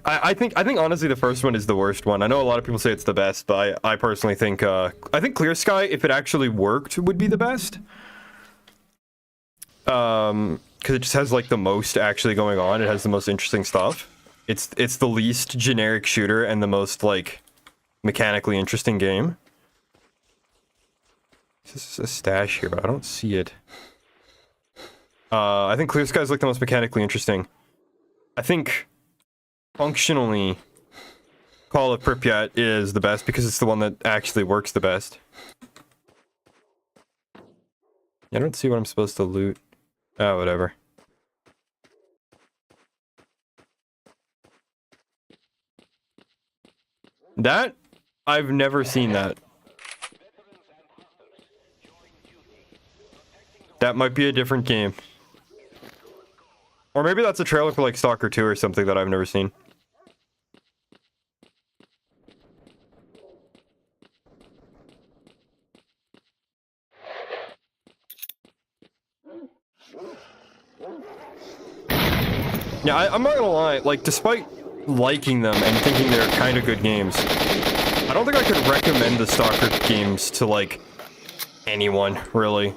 I think honestly the first one is the worst one. I know a lot of people say it's the best, but I personally think I think Clear Sky, if it actually worked, would be the best. Because it just has like the most actually going on. It has the most interesting stuff. It's the least generic shooter and the most like mechanically interesting game. This is a stash here, but I don't see it. I think Clear Sky is like the most mechanically interesting. I think functionally Call of Pripyat is the best because it's the one that actually works the best. I don't see what I'm supposed to loot. Oh, whatever. That? I've never seen that. That might be a different game. Or maybe that's a trailer for like Stalker 2 or something that I've never seen. Yeah, I'm not gonna lie, like, despite liking them and thinking they're kind of good games, I don't think I could recommend the Stalker games to, like, anyone, really.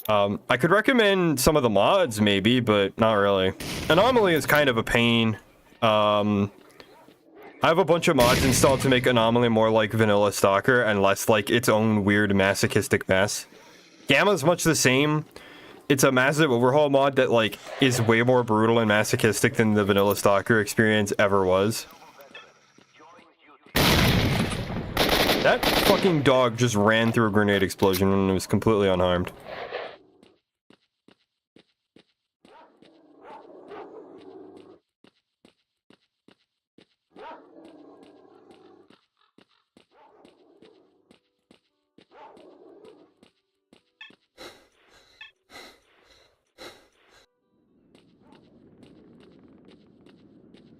I could recommend some of the mods, maybe, but not really. Anomaly is kind of a pain. I have a bunch of mods installed to make Anomaly more like vanilla Stalker and less like its own weird masochistic mess. Gamma's much the same. It's a massive overhaul mod that, like, is way more brutal and masochistic than the vanilla Stalker experience ever was. That fucking dog just ran through a grenade explosion and was completely unharmed.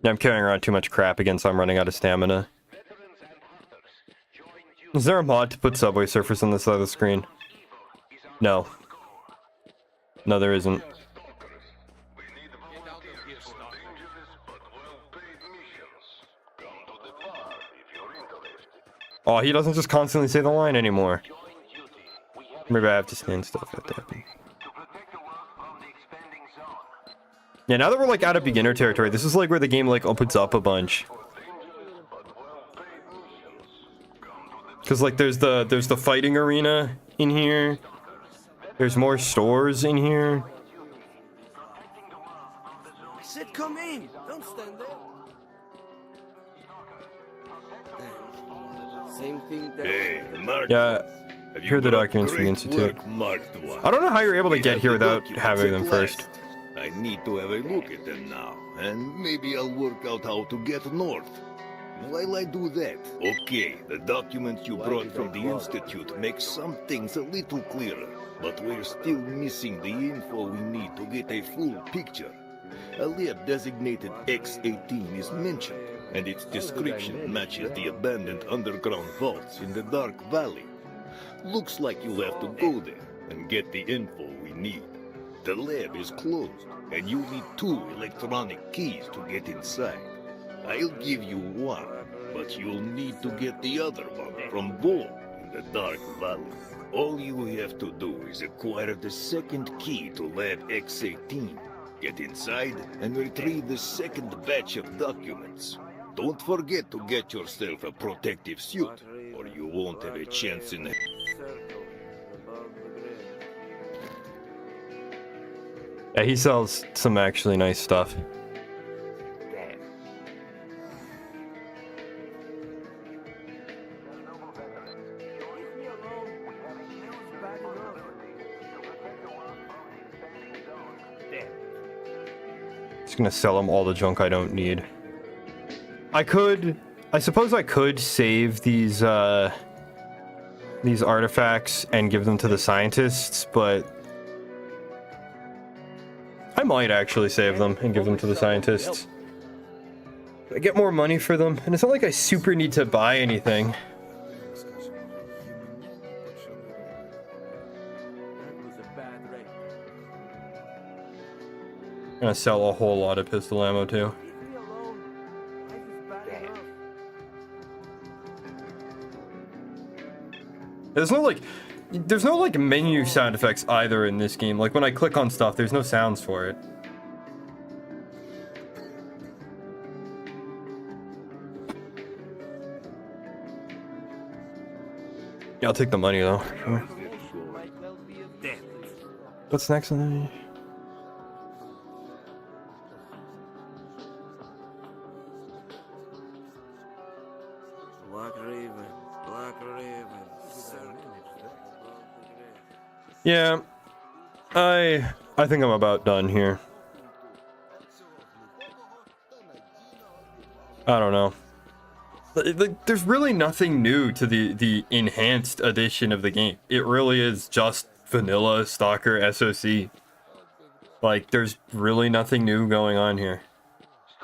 Yeah, I'm carrying around too much crap again, so I'm running out of stamina. Is there a mod to put Subway Surfers on this side of the screen? No. No, there isn't. Oh, he doesn't just constantly say the line anymore. Maybe I have to stand stuff like that. Yeah, now that we're like out of beginner territory, this is like where the game like opens up a bunch. Cause like there's the fighting arena in here. There's more stores in here. I said come in. Don't stand there. Same thing that... Hey, Mark. Yeah, here are the documents from the Institute. I don't know how you're able to get here without having them first. I need to have a look at them now, and maybe I'll work out how to get north. While I do that, okay, the documents you brought from the Institute make some things a little clearer, but we're still missing the info we need to get a full picture. A lab designated X-18 is mentioned, and its description matches the abandoned underground vaults in the Dark Valley. Looks like you'll have to go there and get the info we need. The lab is closed, and you'll need 2 electronic keys to get inside. I'll give you one, but you'll need to get the other one from Bull in the Dark Valley. All you have to do is acquire the second key to Lab X-18. Get inside and retrieve the second batch of documents. Don't forget to get yourself a protective suit, or you won't have a chance in it. Yeah, he sells some actually nice stuff. Just gonna sell him all the junk I don't need. I could I suppose I could save these artifacts and give them to the scientists, but I might actually save them and give them to the scientists. I get more money for them, and it's not like I super need to buy anything. I'm gonna sell a whole lot of pistol ammo too. There's no like menu sound effects either in this game. Like when I click on stuff, there's no sounds for it. Yeah, I'll take the money though. Sure. What's next on the... Yeah, I think I'm about done here. I don't know. There's really nothing new to the enhanced edition of the game. It really is just vanilla Stalker SOC. Like, there's really nothing new going on here.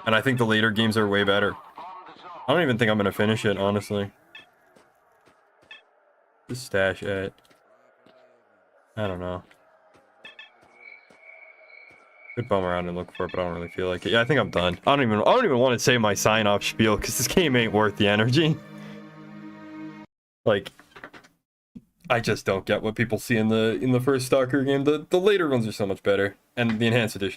And I think the later games are way better. I don't even think I'm gonna finish it, honestly. Just stash it. I don't know. Could bum around and look for it, but I don't really feel like it. Yeah, I think I'm done. I don't even want to say my sign-off spiel because this game ain't worth the energy. Like, I just don't get what people see in the first Stalker game. The later ones are so much better, and the enhanced edition